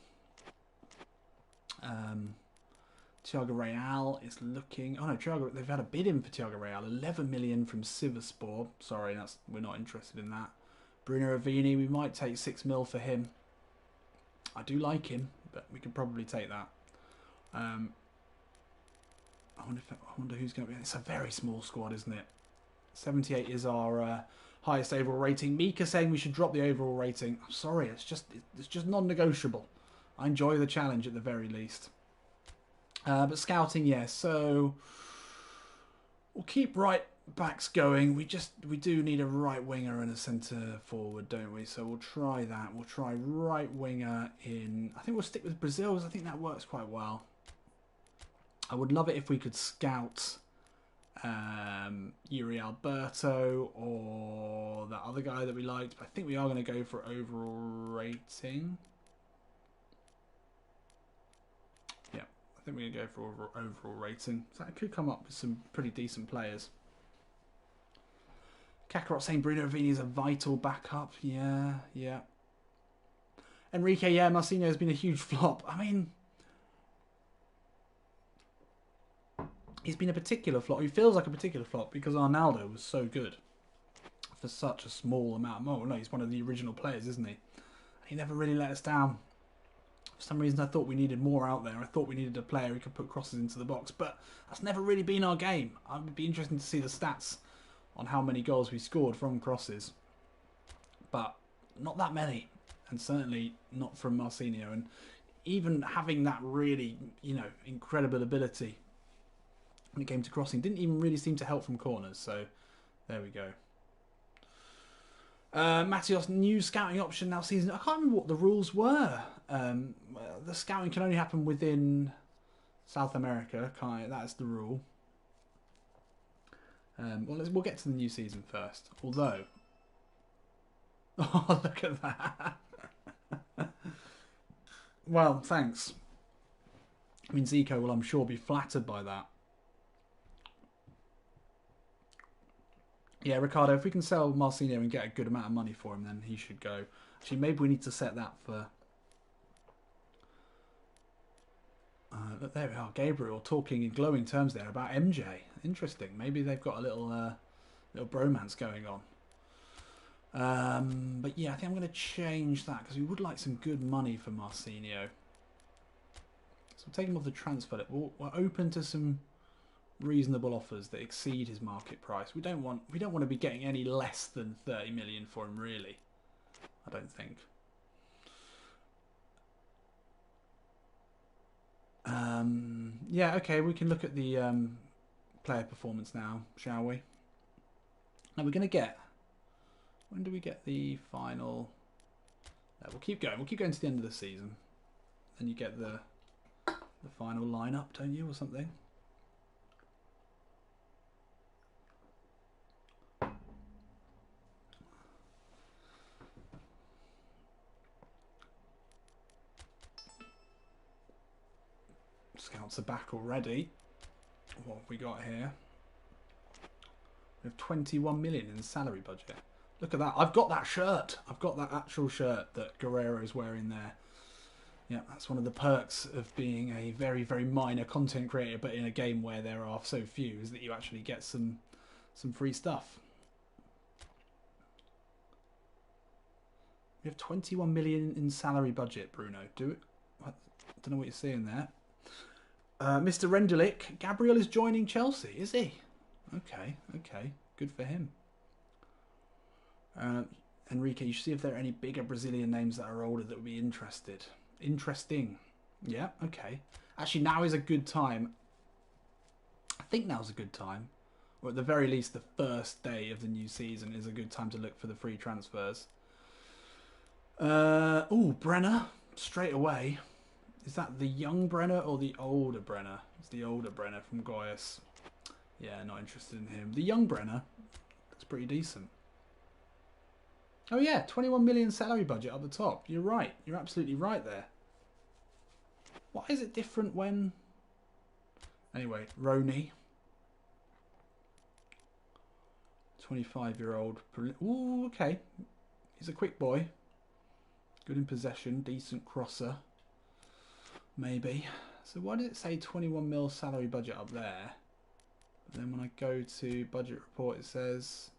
Thiago Real is looking. Oh no, Thiago. They've had a bid in for Thiago Real. 11 million from Sivasspor. Sorry, we're not interested in that. Bruno Ravini, we might take 6 mil for him. I do like him, but we could probably take that. I wonder who's going to be. It's a very small squad, isn't it? 78 is our highest overall rating. Mika saying we should drop the overall rating. I'm sorry, it's just non-negotiable. I enjoy the challenge at the very least. But scouting, yes. So we'll keep right backs going. We do need a right winger and a centre forward, don't we? So we'll try that. We'll try right winger in. I think we'll stick with Brazil's. I think that works quite well. I would love it if we could scout Yuri Alberto or that other guy that we liked. But I think we are going to go for overall rating. Yeah, I think we're going to go for overall rating. So that could come up with some pretty decent players. Kakarot saying Bruno Ravini is a vital backup. Yeah. Enrique, yeah, Marcinho has been a huge flop. I mean, he's been a particular flop. He feels like a particular flop because Arnaldo was so good for such a small amount. Oh, no, he's one of the original players, isn't he? He never really let us down. For some reason, I thought we needed more out there. I thought we needed a player who could put crosses into the box, but that's never really been our game. It would be interesting to see the stats on how many goals we scored from crosses, but not that many, and certainly not from Marcinho. And even having that really, incredible ability when it came to crossing didn't even really seem to help from corners. So there we go. Matios, new scouting option now season. I can't remember what the rules were. The scouting can only happen within South America. That's the rule. We'll get to the new season first. Although, oh, look at that. Well, thanks. I mean, Zico will, I'm sure, be flattered by that. Yeah, Ricardo, if we can sell Marcinho and get a good amount of money for him, then he should go. Actually, maybe we need to set that for... Look, there we are. Gabriel talking in glowing terms there about MJ. Interesting. Maybe they've got a little bromance going on. But yeah, I think I'm going to change that because we would like some good money for Marcinho. So we'll take him off the transfer. We're open to some reasonable offers that exceed his market price. We don't want to be getting any less than 30 million for him, really. I don't think. Yeah, okay, we can look at the player performance now, shall we? Now we're going to get... When do we get the final... No, we'll keep going. We'll keep going to the end of the season. Then you get the final lineup, don't you, or something? Scouts are back already. What have we got here? We have 21 million in salary budget. Look at that. I've got that shirt. I've got that actual shirt that Guerrero's wearing there. Yeah, that's one of the perks of being a very, very minor content creator, but in a game where there are so few, is that you actually get some free stuff. We have 21 million in salary budget, Bruno. I don't know what you're seeing there. Mr. Rendulic, Gabriel is joining Chelsea, is he? Okay, good for him. Enrique, you should see if there are any bigger Brazilian names that are older that would be interesting. Yeah, okay. Actually, now is a good time. I think now's a good time. Or at the very least, the first day of the new season is a good time to look for the free transfers. Oh, Brenner, straight away. Is that the young Brenner or the older Brenner? It's the older Brenner from Goiás. Yeah, not interested in him. The young Brenner looks pretty decent. Oh yeah, 21 million salary budget up the top. You're right. You're absolutely right there. Why is it different when... Anyway, Roni. 25-year-old. Ooh, okay. He's a quick boy. Good in possession. Decent crosser. Maybe. So why did it say 21 mil salary budget up there? But then when I go to budget report, it says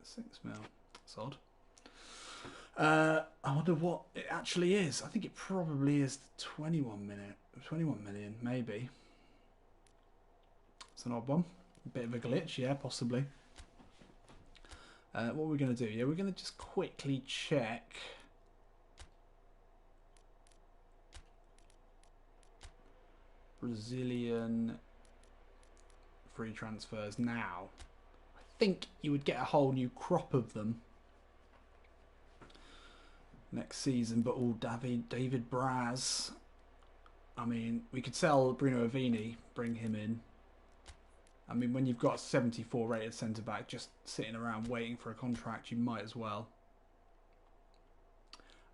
6 mil. That's odd. I wonder what it actually is. I think it probably is 21 million, maybe. It's an odd one. A bit of a glitch, yeah, possibly. What are we going to do? Yeah, we're going to just quickly check. Brazilian free transfers now. I think you would get a whole new crop of them next season, but all David Braz. I mean, we could sell Bruno Avini, bring him in. I mean, when you've got a 74 rated centre back just sitting around waiting for a contract, you might as well.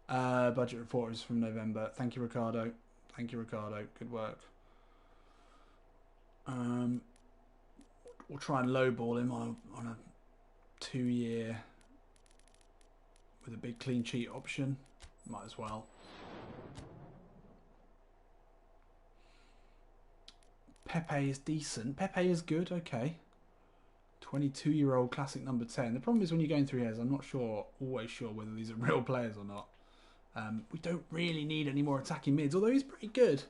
Budget report is from November. Thank you, Ricardo. Thank you, Ricardo. Good work. We'll try and lowball him on a 2-year with a big clean sheet option. Might as well. Pepe is decent. Pepe is good, okay. 22-year-old classic number 10. The problem is when you're going through hairs, I'm not always sure whether these are real players or not. We don't really need any more attacking mids, although he's pretty good.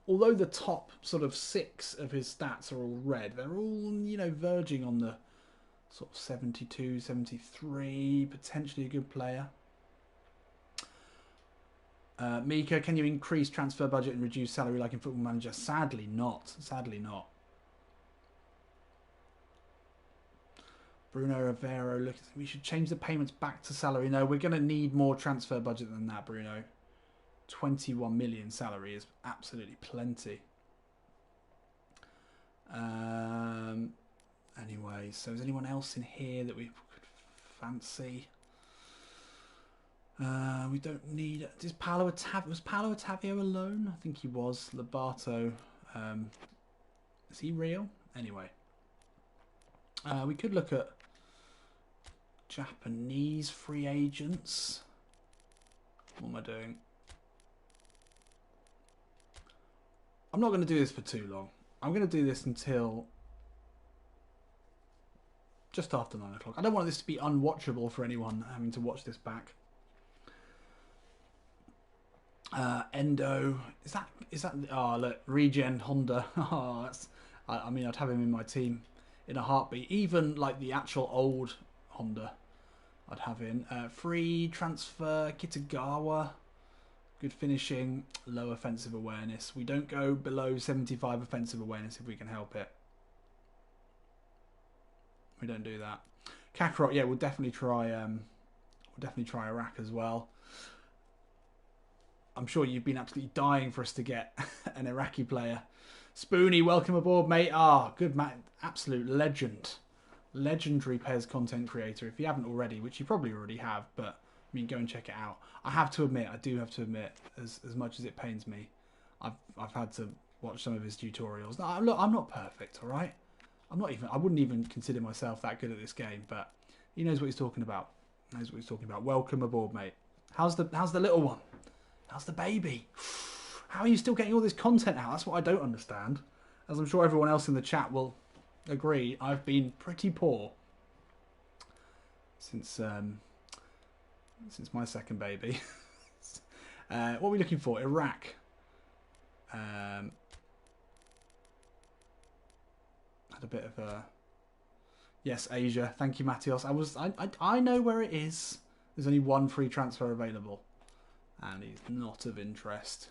Although the top sort of 6 of his stats are all red, they're all, you know, verging on the sort of 72, 73, potentially a good player. Mika, can you increase transfer budget and reduce salary like in Football Manager? Sadly not. Sadly not. Bruno Rivero, look, we should change the payments back to salary. No, we're going to need more transfer budget than that, Bruno. 21 million salary is absolutely plenty. Anyway, so is anyone else in here that we could fancy? We don't need... Was Paolo Ottavio alone? I think he was. Lobato. Is he real? Anyway. We could look at Japanese free agents. What am I doing? I'm not going to do this for too long. I'm going to do this until just after 9 o'clock. I don't want this to be unwatchable for anyone having to watch this back. Endo, is that? Oh, look, Regen Honda. Oh, that's. I mean, I'd have him in my team in a heartbeat. Even like the actual old Honda, I'd have in. Free transfer Kitagawa. Good finishing, low offensive awareness. We don't go below 75 offensive awareness if we can help it. We don't do that. Kakarot, yeah, we'll definitely try. Iraq as well. I'm sure you've been absolutely dying for us to get an Iraqi player. Spoonie, welcome aboard, mate. Ah, good man, absolute legend, legendary PES content creator. If you haven't already, which you probably already have, but I mean, go and check it out. I have to admit, as much as it pains me, I've had to watch some of his tutorials. Now, look, I'm not perfect, all right. I wouldn't even consider myself that good at this game, but he knows what he's talking about. Welcome aboard, mate. How's the little one? How's the baby? How are you still getting all this content out? That's what I don't understand. As I'm sure everyone else in the chat will agree, I've been pretty poor since my second baby. What are we looking for? Iraq. Had a bit of a... Yes, Asia. Thank you, Matthias. I know where it is. There's only one free transfer available. And he's not of interest.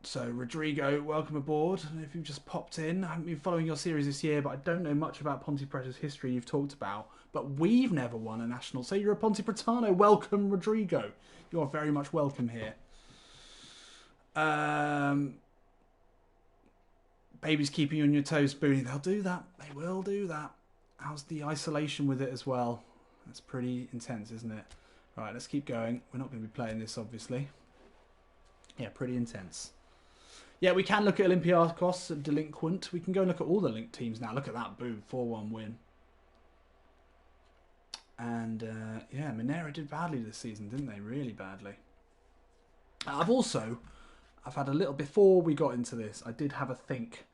So, Rodrigo, welcome aboard. If you've just popped in, I haven't been following your series this year, but I don't know much about Ponte Preta's history you've talked about. But we've never won a national. So you're a Ponte Pretano. Welcome, Rodrigo. You are very much welcome here. Baby's keeping you on your toes, Spoonie. They'll do that. They will do that. How's the isolation with it as well? That's pretty intense, isn't it? Right, let's keep going. We're not going to be playing this, obviously. Yeah, pretty intense. Yeah, we can look at Olympiacos, delinquent. We can go and look at all the linked teams now. Look at that, boom, 4-1 win. And, yeah, Minera did badly this season, didn't they? Really badly. I've had a little, before we got into this, I did have a think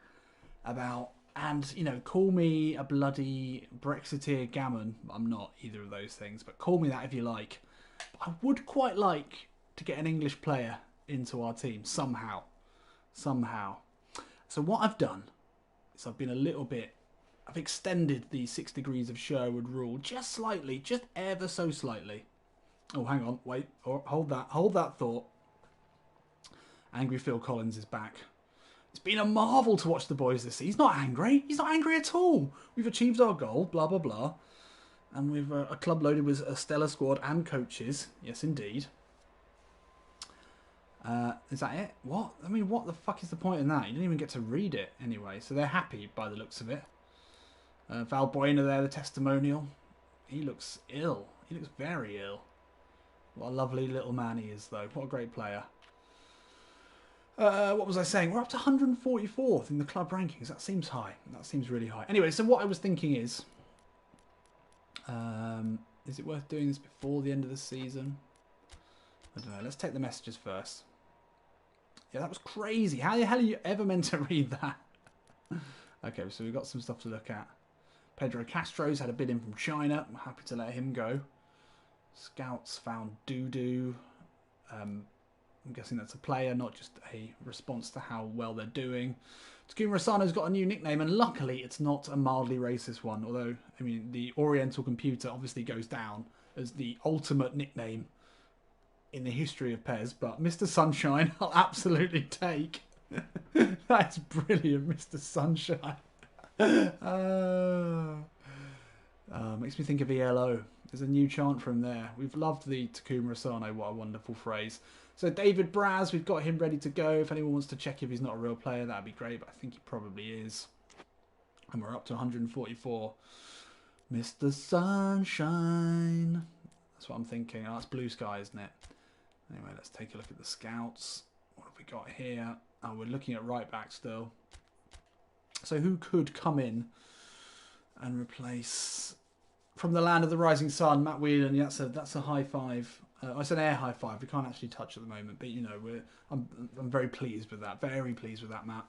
about, and, you know, call me a bloody Brexiteer gammon. I'm not either of those things, but call me that if you like. But I would quite like to get an English player into our team somehow. So what I've done is I've extended the 6 degrees of Sherwood rule just slightly, just ever so slightly. Oh, hang on, wait, hold that thought. Angry Phil Collins is back. It's been a marvel to watch the boys this season. He's not angry. He's not angry at all. We've achieved our goal, blah, blah, blah. And we've a club loaded with a stellar squad and coaches. Yes, indeed. Is that it? What? I mean, what the fuck is the point in that? You didn't even get to read it anyway. So they're happy by the looks of it. Valbuena there, the testimonial. He looks ill. He looks very ill. What a lovely little man he is, though. What a great player. What was I saying? We're up to 144th in the club rankings. That seems high. That seems really high. Anyway, so what I was thinking is it worth doing this before the end of the season? I don't know. Let's take the messages first. Yeah, that was crazy. How the hell are you ever meant to read that? Okay, so we've got some stuff to look at. Pedro Castro's had a bid in from China. I'm happy to let him go. Scouts found Dudu. I'm guessing that's a player, not just a response to how well they're doing. Takuma Asano's got a new nickname, and luckily it's not a mildly racist one. Although, I mean, the Oriental Computer obviously goes down as the ultimate nickname in the history of PES. But Mr. Sunshine, I'll absolutely take. That's brilliant, Mr. Sunshine. Makes me think of ELO. There's a new chant from there. We've loved the Takuma Asano. What a wonderful phrase. So David Braz, we've got him ready to go. If anyone wants to check if he's not a real player, that'd be great. But I think he probably is. And we're up to 144. Mr. Sunshine. That's what I'm thinking. Oh, that's Blue Sky, isn't it? Anyway, let's take a look at the scouts. What have we got here? Oh, we're looking at right back still. So who could come in and replace... From the land of the rising sun, Matt Whelan. Yeah, that's a high five. It's an air high five. We can't actually touch at the moment, but you know, I'm very pleased with that. Very pleased with that, Matt.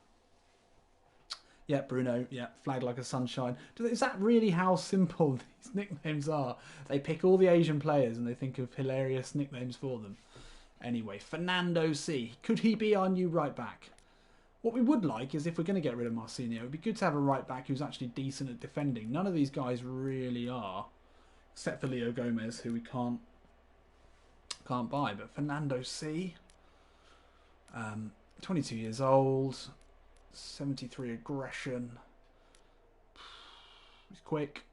Yeah, Bruno. Yeah, flag like a sunshine. Is that really how simple these nicknames are? They pick all the Asian players and they think of hilarious nicknames for them. Anyway, Fernando C. Could he be our new right back? What we would like is, if we're going to get rid of Marcinho, it would be good to have a right back who's actually decent at defending. None of these guys really are, except for Leo Gomez, who we can't buy. But Fernando C, 22 years old, 73 aggression. He's quick.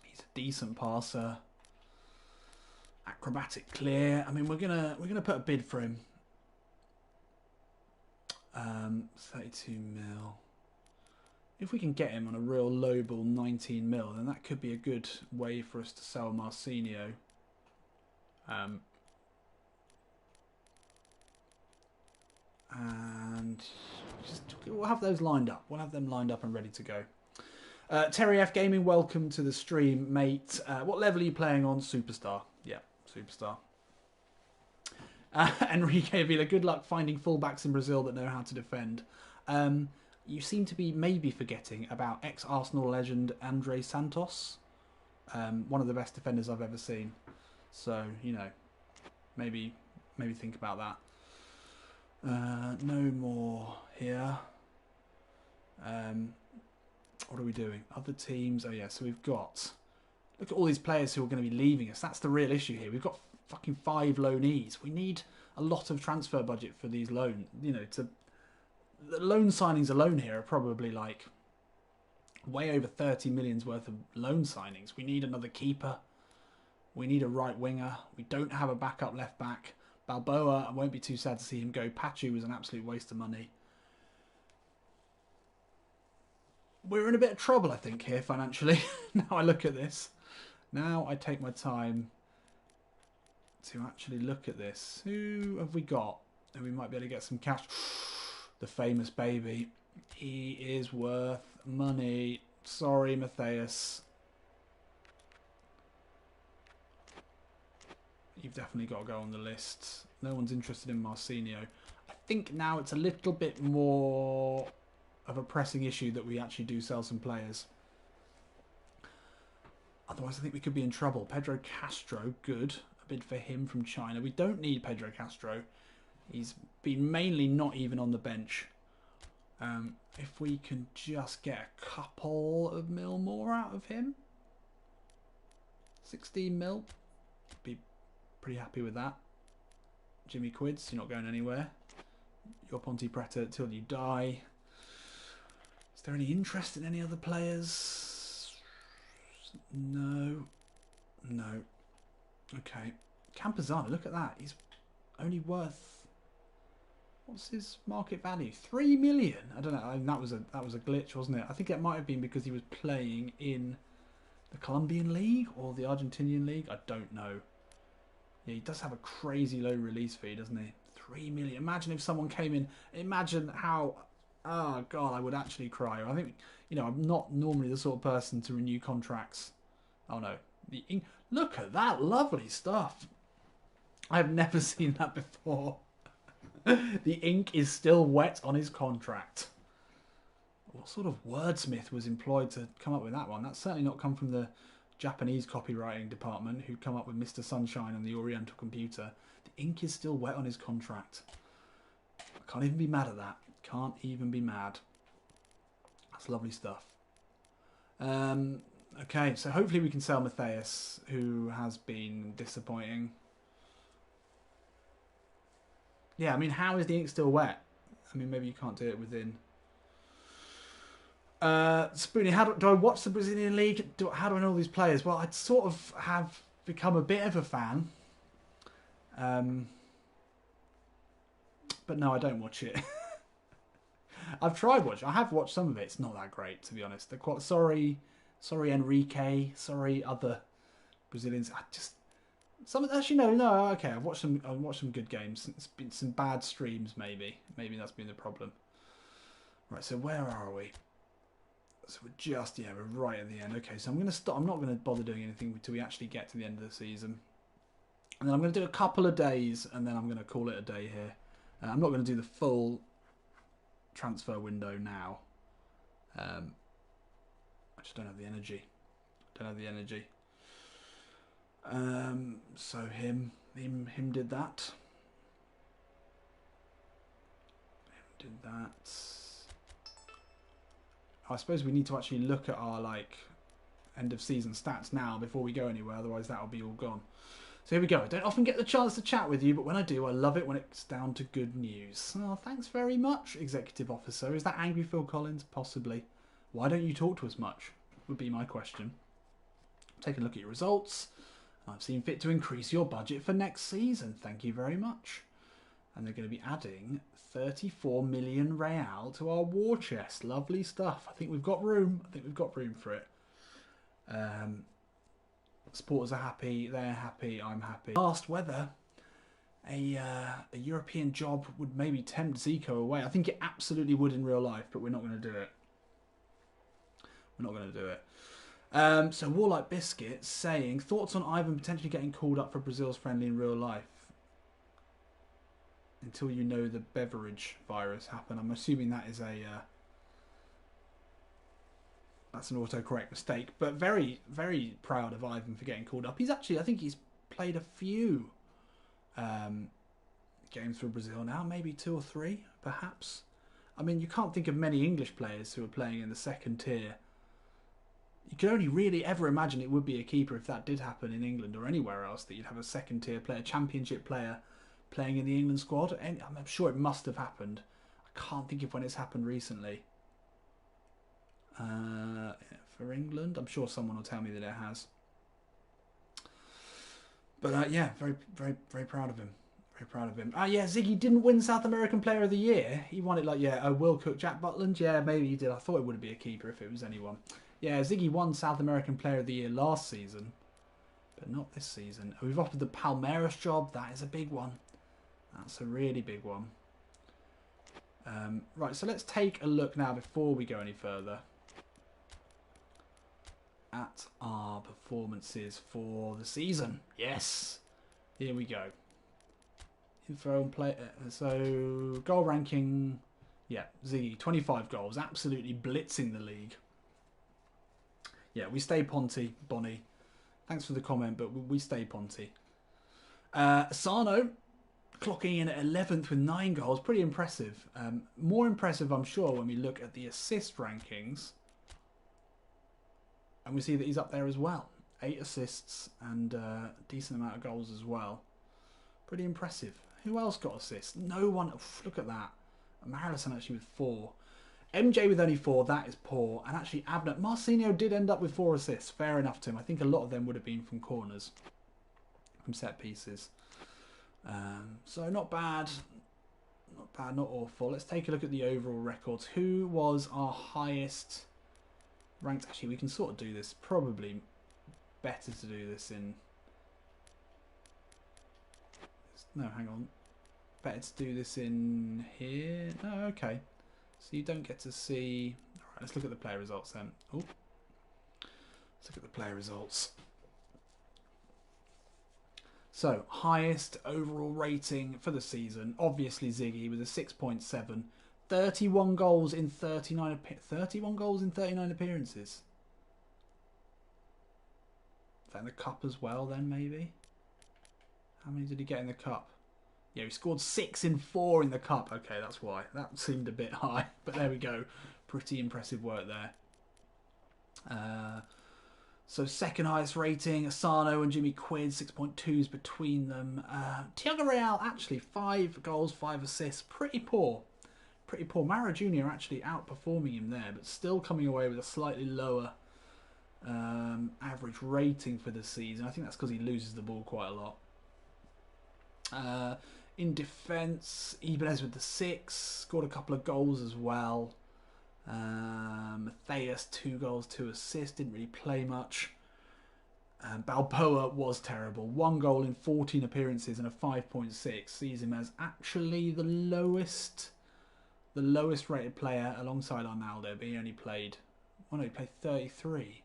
He's a decent passer. Acrobatic clear. I mean, we're gonna put a bid for him. 32 mil. If we can get him on a real lowball 19 mil, then that could be a good way for us to sell Marcinho. And we'll have those lined up. We'll have them lined up and ready to go. Terry F Gaming, welcome to the stream, mate. What level are you playing on? Superstar. Yeah, Superstar. Enrique Avila, good luck finding fullbacks in Brazil that know how to defend. You seem to be maybe forgetting about ex-Arsenal legend Andre Santos. One of the best defenders I've ever seen. So, you know, maybe think about that. No more here. What are we doing? Other teams. Oh, yeah, so we've got... Look at all these players who are going to be leaving us. That's the real issue here. We've got fucking 5 loanees. We need a lot of transfer budget for these loans. You know, the loan signings alone here are probably like way over 30 million's worth of loan signings. We need another keeper. We need a right winger. We don't have a backup left back. Balboa, I won't be too sad to see him go. Pachu was an absolute waste of money. we're in a bit of trouble, I think, here financially. Now I look at this. Now I take my time to actually look at this. Who have we got? And we might be able to get some cash. The famous baby. He is worth money. Sorry, Matthias. You've definitely got to go on the list. No one's interested in Marcinho. I think now it's a little bit more of a pressing issue that we actually do sell some players. Otherwise, I think we could be in trouble. Pedro Castro, good. A bid for him from China. We don't need Pedro Castro. He's been mainly not even on the bench. If we can just get a couple of mil more out of him. 16 mil. Be pretty happy with that. Jimmy Quids, you're not going anywhere. You're Ponte Preta till you die. Is there any interest in any other players? No. No. Okay. Campazano, look at that. He's only worth... What's his market value? 3 million. I don't know. I mean, that was a glitch, wasn't it? I think it might have been because he was playing in the Colombian league or the Argentinian league. I don't know. Yeah, he does have a crazy low release fee, doesn't he? 3 million. Imagine if someone came in. Imagine how. Oh God, I would actually cry. I think I'm not normally the sort of person to renew contracts. Oh no, look at that lovely stuff. I've never seen that before. The ink is still wet on his contract. What sort of wordsmith was employed to come up with that one? That's certainly not come from the Japanese copywriting department who come up with Mr. Sunshine on the Oriental computer. The ink is still wet on his contract. I can't even be mad at that. Can't even be mad. That's lovely stuff. Okay, so hopefully we can sell Matthias, who has been disappointing. Yeah, I mean, how is the ink still wet? I mean, maybe you can't do it within... Spoonie, how do I watch the Brazilian League? How do I know all these players? Well, I sort of have become a bit of a fan. But no, I don't watch it. I've tried watching. I have watched some of it. It's not that great, to be honest. They're quite sorry Enrique. Sorry other Brazilians. Actually no. Okay, I've watched some good games. It's been some bad streams, maybe. Maybe that's been the problem. Right. So where are we? So we're right at the end. Okay, so I'm going to stop. I'm not going to bother doing anything until we actually get to the end of the season. And then I'm going to do a couple of days, and then I'm going to call it a day here. I'm not going to do the full transfer window now. I just don't have the energy. So him did that. Did that. I suppose we need to actually look at our end of season stats now before we go anywhere, otherwise that'll be all gone. So here we go. I don't often get the chance to chat with you, but when I do, I love it when it's down to good news. Oh, thanks very much, Executive Officer. Is that angry Phil Collins? Possibly. Why don't you talk to us much? Would be my question. Take a look at your results. I've seen fit to increase your budget for next season. Thank you very much. And they're going to be adding 34 million real to our war chest. Lovely stuff. I think we've got room. For it. Supporters are happy. They're happy. I'm happy. Asked whether a European job would maybe tempt Zico away. I think it absolutely would in real life, but we're not going to do it. So Warlike Biscuit saying, thoughts on Ivan potentially getting called up for Brazil's friendly in real life? Until you know the beverage virus happened. I'm assuming that is that's an autocorrect mistake. But very, very proud of Ivan for getting called up. I think he's played a few games for Brazil now. Maybe 2 or 3, perhaps. I mean, you can't think of many English players who are playing in the second tier. You can only really ever imagine it would be a keeper if that did happen in England or anywhere else, that you'd have a second tier player, championship player, playing in the England squad. And I'm sure it must have happened. I can't think of when it's happened recently. For England, I'm sure someone will tell me that it has. But yeah, very, very, very proud of him. Very proud of him. Ah, yeah, Ziggy didn't win South American Player of the Year. He won it like, yeah, Will Cook, Jack Butland. Yeah, maybe he did. I thought it would be a keeper if it was anyone. Yeah, Ziggy won South American Player of the Year last season, but not this season. We've offered the Palmeiras job. That is a big one. That's a really big one. Right, so let's take a look now before we go any further at our performances for the season. Yes, here we go. Info and play. So goal ranking, yeah, Ziggy 25 goals, absolutely blitzing the league. Yeah, we stay Ponty, Bonnie. Thanks for the comment, but we stay Ponty. Asano clocking in at 11th with 9 goals, pretty impressive. More impressive, I'm sure, when we look at the assist rankings. And we see that he's up there as well. 8 assists and a decent amount of goals as well. Pretty impressive. Who else got assists? No one. Oof, look at that. MLSM actually with 4. MJ with only 4. That is poor. And actually Abner. Marcinho did end up with 4 assists. Fair enough to him. I think a lot of them would have been from corners. From set pieces. So not bad. Not bad, not awful. Let's take a look at the overall records. Who was our highest ranked? Actually, we can sort of do this. Probably better to do this in... No, hang on. Better to do this in here. No, okay. So you don't get to see... Alright, let's look at the player results then. Oh, let's look at the player results. So, highest overall rating for the season. Obviously Ziggy with a 6.7. 31 goals in 39 appearances. Is that in the cup as well then, maybe? How many did he get in the cup? Yeah, he scored 6 in 4 in the cup. Okay, that's why. That seemed a bit high. But there we go. Pretty impressive work there. So second highest rating, Asano and Jimmy Quid, 6.2s between them. Thiago Real, actually, 5 goals, 5 assists. Pretty poor. Pretty poor. Mara Jr. actually outperforming him there, but still coming away with a slightly lower average rating for the season. I think that's because he loses the ball quite a lot. In defence, Ibanez with the 6, scored a couple of goals as well. Matthias, 2 goals, 2 assists, didn't really play much. Balboa was terrible. 1 goal in 14 appearances and a 5.6. Sees him as actually the lowest rated player alongside Arnaldo, but he only played, well no, he played 33.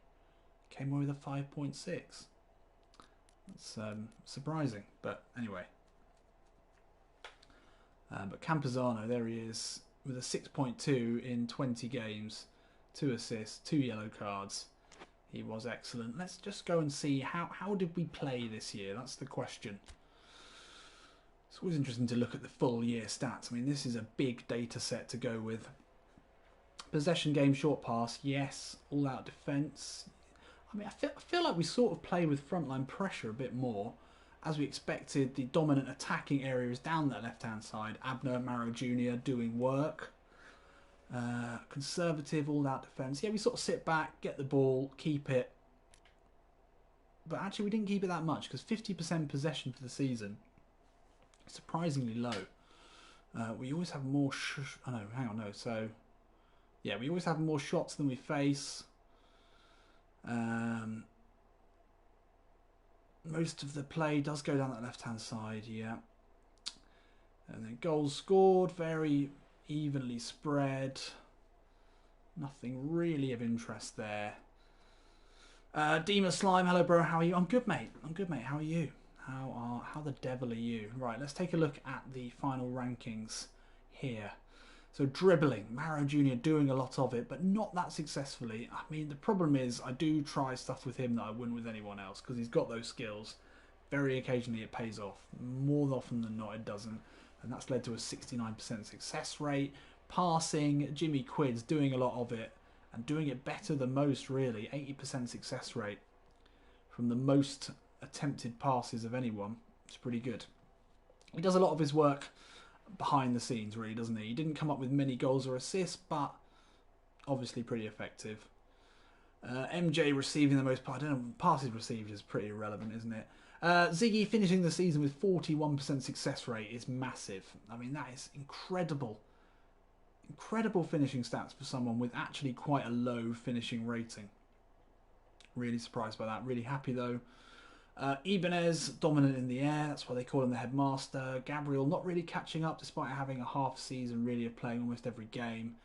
Came away with a 5.6. That's surprising, but anyway. But Campuzano, there he is, with a 6.2 in 20 games, 2 assists, 2 yellow cards. He was excellent. Let's just go and see how did we play this year? That's the question. It's always interesting to look at the full year stats. I mean, this is a big data set to go with. Possession game, short pass, yes. All out defence. I mean, I feel like we sort of play with frontline pressure a bit more. As we expected, the dominant attacking area is down that left-hand side. Abner, Maro Jr. doing work. Conservative, all-out defence. Yeah, we sort of sit back, get the ball, keep it. But actually, we didn't keep it that much because 50% possession for the season. Surprisingly low. We always have more... oh, no, hang on, no. So, yeah, we always have more shots than we face. Most of the play does go down that left-hand side, yeah. And then goals scored, very evenly spread. Nothing really of interest there. Dima Slime, hello bro, how are you? I'm good, mate. I'm good, mate. How are you? How the devil are you? Right, let's take a look at the final rankings here. So dribbling, Maro Jr. doing a lot of it, but not that successfully. I mean, the problem is I do try stuff with him that I wouldn't with anyone else because he's got those skills. Very occasionally it pays off. More often than not it doesn't. And that's led to a 69% success rate. Passing, Jimmy Quid's doing a lot of it and doing it better than most, really. 80% success rate from the most attempted passes of anyone. It's pretty good. He does a lot of his work behind the scenes, really, doesn't he? He didn't come up with many goals or assists, but obviously pretty effective. MJ receiving the most, I don't know, passes received is pretty irrelevant, isn't it? Ziggy finishing the season with 41% success rate is massive. I mean, that is incredible. Incredible finishing stats for someone with actually quite a low finishing rating. Really surprised by that. Really happy though. Ibanez, dominant in the air. That's why they call him the headmaster. Gabriel not really catching up despite having a half season really of playing almost every game.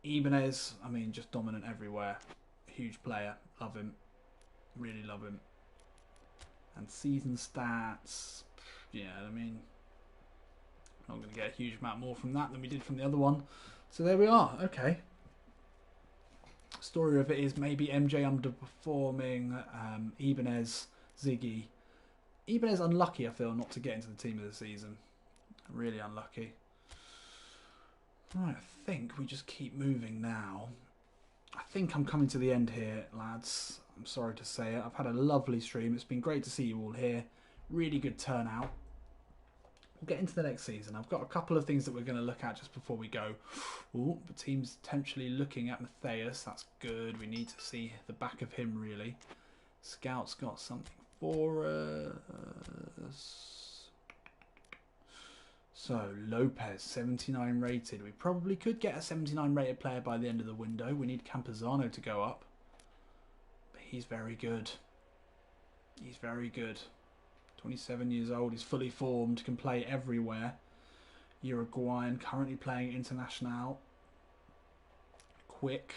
Ibanez, I mean, just dominant everywhere. Huge player. Love him. Really love him. And season stats. Yeah, I mean, not going to get a huge amount more from that than we did from the other one. So there we are. Okay. Story of it is maybe MJ underperforming. Ibanez, Ziggy. Ibanez unlucky, I feel, not to get into the team of the season. Really unlucky. Right, I think we just keep moving now. I think I'm coming to the end here, lads. I'm sorry to say it. I've had a lovely stream. It's been great to see you all here. Really good turnout. We'll get into the next season. I've got a couple of things that we're going to look at just before we go. Ooh, the team's potentially looking at Matthias. That's good. We need to see the back of him, really. Scout's got something for us. So, Lopez, 79 rated. We probably could get a 79 rated player by the end of the window. We need Campazano to go up. But he's very good. He's very good. 27 years old, he's fully formed, can play everywhere. Uruguayan, currently playing International. Quick.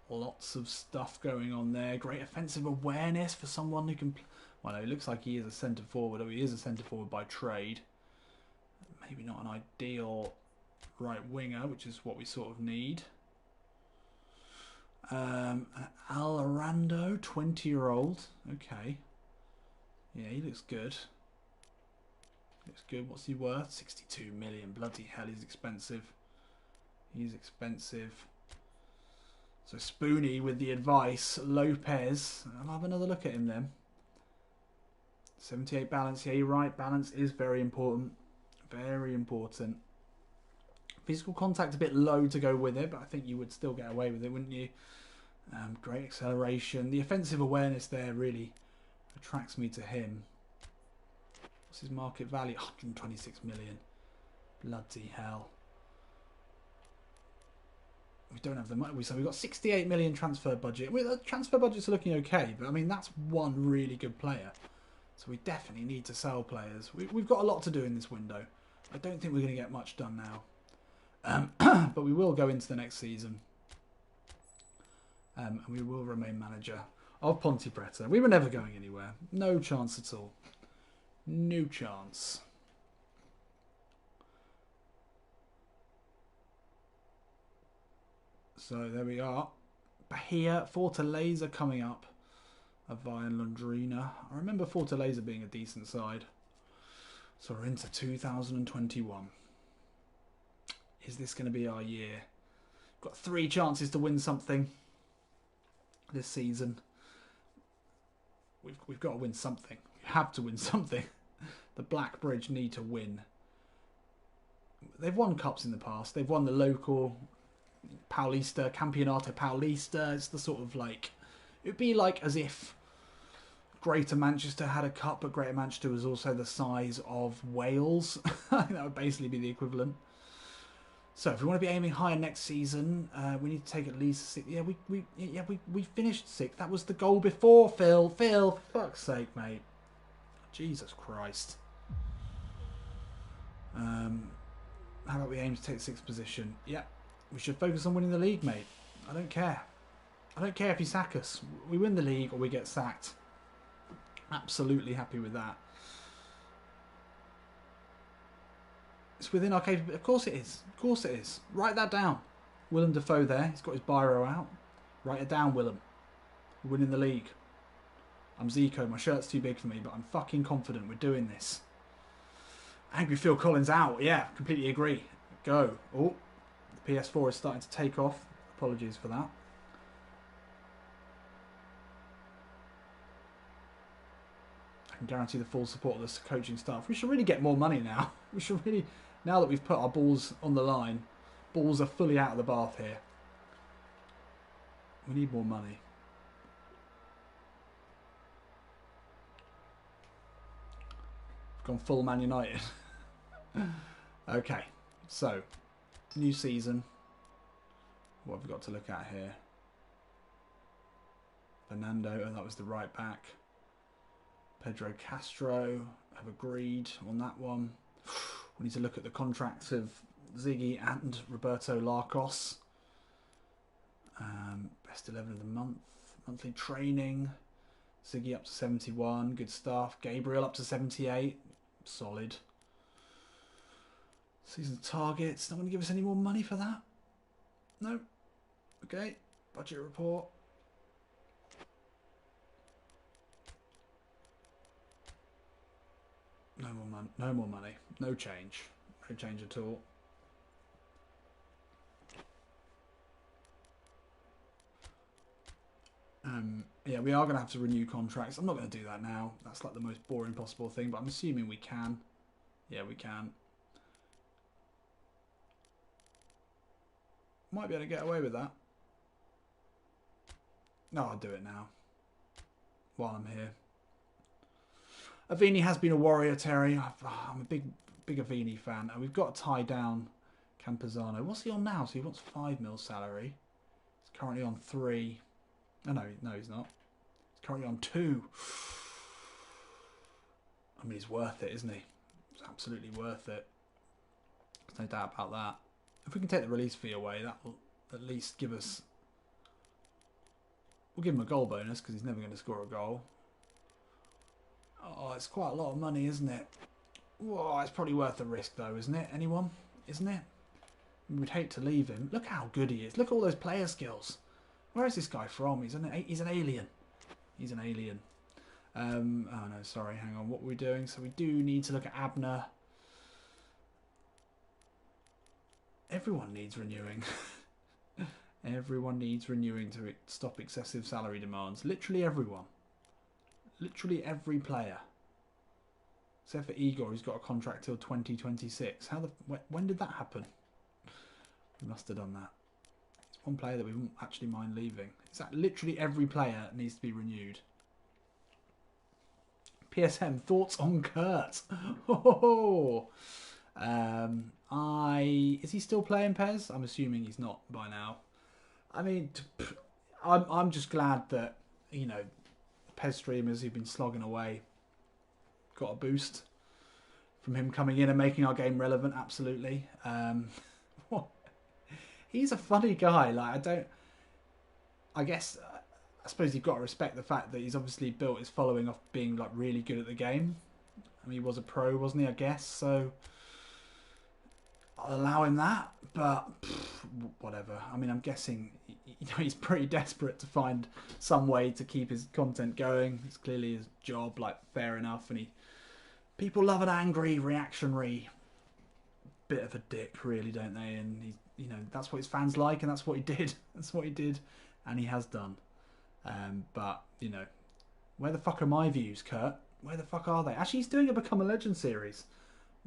Lots of stuff going on there. Great offensive awareness for someone who can... Well, no, it looks like he is a centre forward, or he is a centre forward by trade. Maybe not an ideal right winger, which is what we sort of need. Alorando, 20-year-old. Okay. Yeah, he looks good. Looks good. What's he worth? 62 million. Bloody hell, he's expensive. He's expensive. So Spoonie with the advice. Lopez. I'll have another look at him then. 78 balance. Yeah, you're right. Balance is very important. Very important. Physical contact a bit low to go with it, but I think you would still get away with it, wouldn't you? Great acceleration. The offensive awareness there really attracts me to him. What's his market value? 126 million. Bloody hell. We don't have the money. So we've got 68 million transfer budget. The transfer budgets are looking okay, but I mean, that's one really good player. So we definitely need to sell players. We've got a lot to do in this window. I don't think we're going to get much done now. But we will go into the next season. And we will remain manager of Ponte Preta. We were never going anywhere. No chance at all. No chance. So there we are. Bahia, Fortaleza coming up. Avaya and Londrina. I remember Fortaleza being a decent side. So we're into 2021. Is this going to be our year? Got 3 chances to win something this season. We've got to win something. We have to win something. The Black Bridge need to win. They've won cups in the past. They've won the local Paulista, Campeonato Paulista. It's the sort of like... It would be like as if Greater Manchester had a cup, but Greater Manchester was also the size of Wales. That would basically be the equivalent. So if we want to be aiming higher next season, we need to take at least 6. Yeah, we finished 6th. That was the goal before, Phil. Phil, for fuck's sake, mate. Jesus Christ. How about we aim to take 6th position? Yeah, we should focus on winning the league, mate. I don't care. I don't care if you sack us. We win the league or we get sacked. Absolutely happy with that. It's within our capability. Of course it is. Of course it is. Write that down. Willem Dafoe there. He's got his biro out. Write it down, Willem. We're winning the league. I'm Zico. My shirt's too big for me, but I'm fucking confident we're doing this. Angry Phil Collins out. Yeah, completely agree. Go. Oh, the PS4 is starting to take off. Apologies for that. I can guarantee the full support of the coaching staff. We should really get more money now. We should really... Now that we've put our balls on the line, balls are fully out of the bath here. We need more money. Gone full Man United. Okay, so new season. What have we got to look at here? Fernando, oh, that was the right back. Pedro Castro, I've agreed on that one. We need to look at the contracts of Ziggy and Roberto Larcos. Best 11 of the month. Monthly training. Ziggy up to 71, good stuff. Gabriel up to 78, solid. Season targets, not going to give us any more money for that? No. Okay, budget report. No more money. No more money. No change. No change at all. Yeah, we are going to have to renew contracts. I'm not going to do that now. That's like the most boring possible thing, but I'm assuming we can. Yeah, we can. Might be able to get away with that. No, I'll do it now. While I'm here. Avini has been a warrior, Terry. I'm a big Avini fan. And we've got to tie down Campazano. What's he on now? So he wants 5 mil salary. He's currently on 3. Oh, no, he's not. He's currently on 2. I mean, he's worth it, isn't he? It's absolutely worth it. There's no doubt about that. If we can take the release fee away, that will at least give us... We'll give him a goal bonus because he's never going to score a goal. Oh, it's quite a lot of money, isn't it? Whoa, it's probably worth the risk, though, isn't it? Anyone? Isn't it? We'd hate to leave him. Look how good he is. Look at all those player skills. Where is this guy from? He's an alien. He's an alien. Oh, no, sorry. Hang on. What were we doing? So we do need to look at Abner. Everyone needs renewing. Everyone needs renewing to stop excessive salary demands. Literally everyone. Literally every player. Except for Igor, who's got a contract till 2026. When did that happen? We must have done that. It's one player that we wouldn't actually mind leaving. It's that literally every player needs to be renewed. PSM, thoughts on Kurt? Oh, is he still playing Pez? I'm assuming he's not by now. I mean, I'm just glad that, you know, Pez streamers who've been slogging away got a boost from him coming in and making our game relevant. Absolutely. He's a funny guy. Like, I suppose you've got to respect the fact that he's obviously built his following off being like really good at the game. I mean, he was a pro, wasn't he? I guess so. I'll allow him that, but whatever. I mean, I'm guessing he's pretty desperate to find some way to keep his content going. It's clearly his job, like, fair enough. And people love an angry, reactionary bit of a dick, really, don't they? And that's what his fans like, and that's what he did. That's what he did, and he has done. But where the fuck are my views, Kurt? Where the fuck are they? Actually, he's doing a Become a Legend series.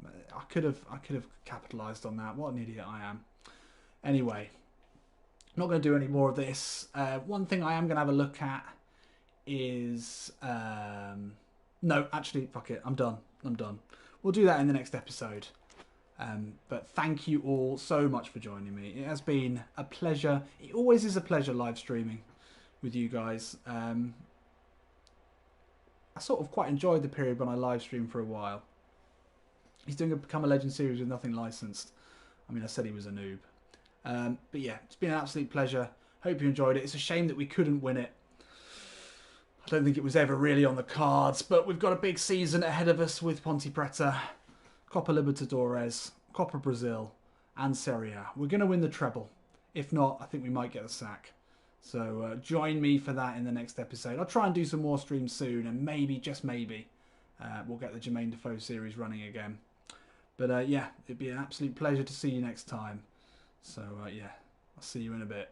I could have capitalised on that. What an idiot I am. Anyway, not going to do any more of this. One thing I am going to have a look at is... no, actually, fuck it. I'm done. We'll do that in the next episode. But thank you all so much for joining me. It has been a pleasure. It always is a pleasure live streaming with you guys. I sort of quite enjoyed the period when I live streamed for a while. He's doing a Become a Legend series with nothing licensed. I mean, I said he was a noob. But yeah, it's been an absolute pleasure. Hope you enjoyed it. It's a shame that we couldn't win it. I don't think it was ever really on the cards, but we've got a big season ahead of us with Ponte Preta, Copa Libertadores, Copa Brazil, and Serie A. We're going to win the treble. If not, I think we might get a sack. So join me for that in the next episode. I'll try and do some more streams soon, and maybe, just maybe, we'll get the Jermaine Defoe series running again. But yeah, it'd be an absolute pleasure to see you next time. So yeah, I'll see you in a bit.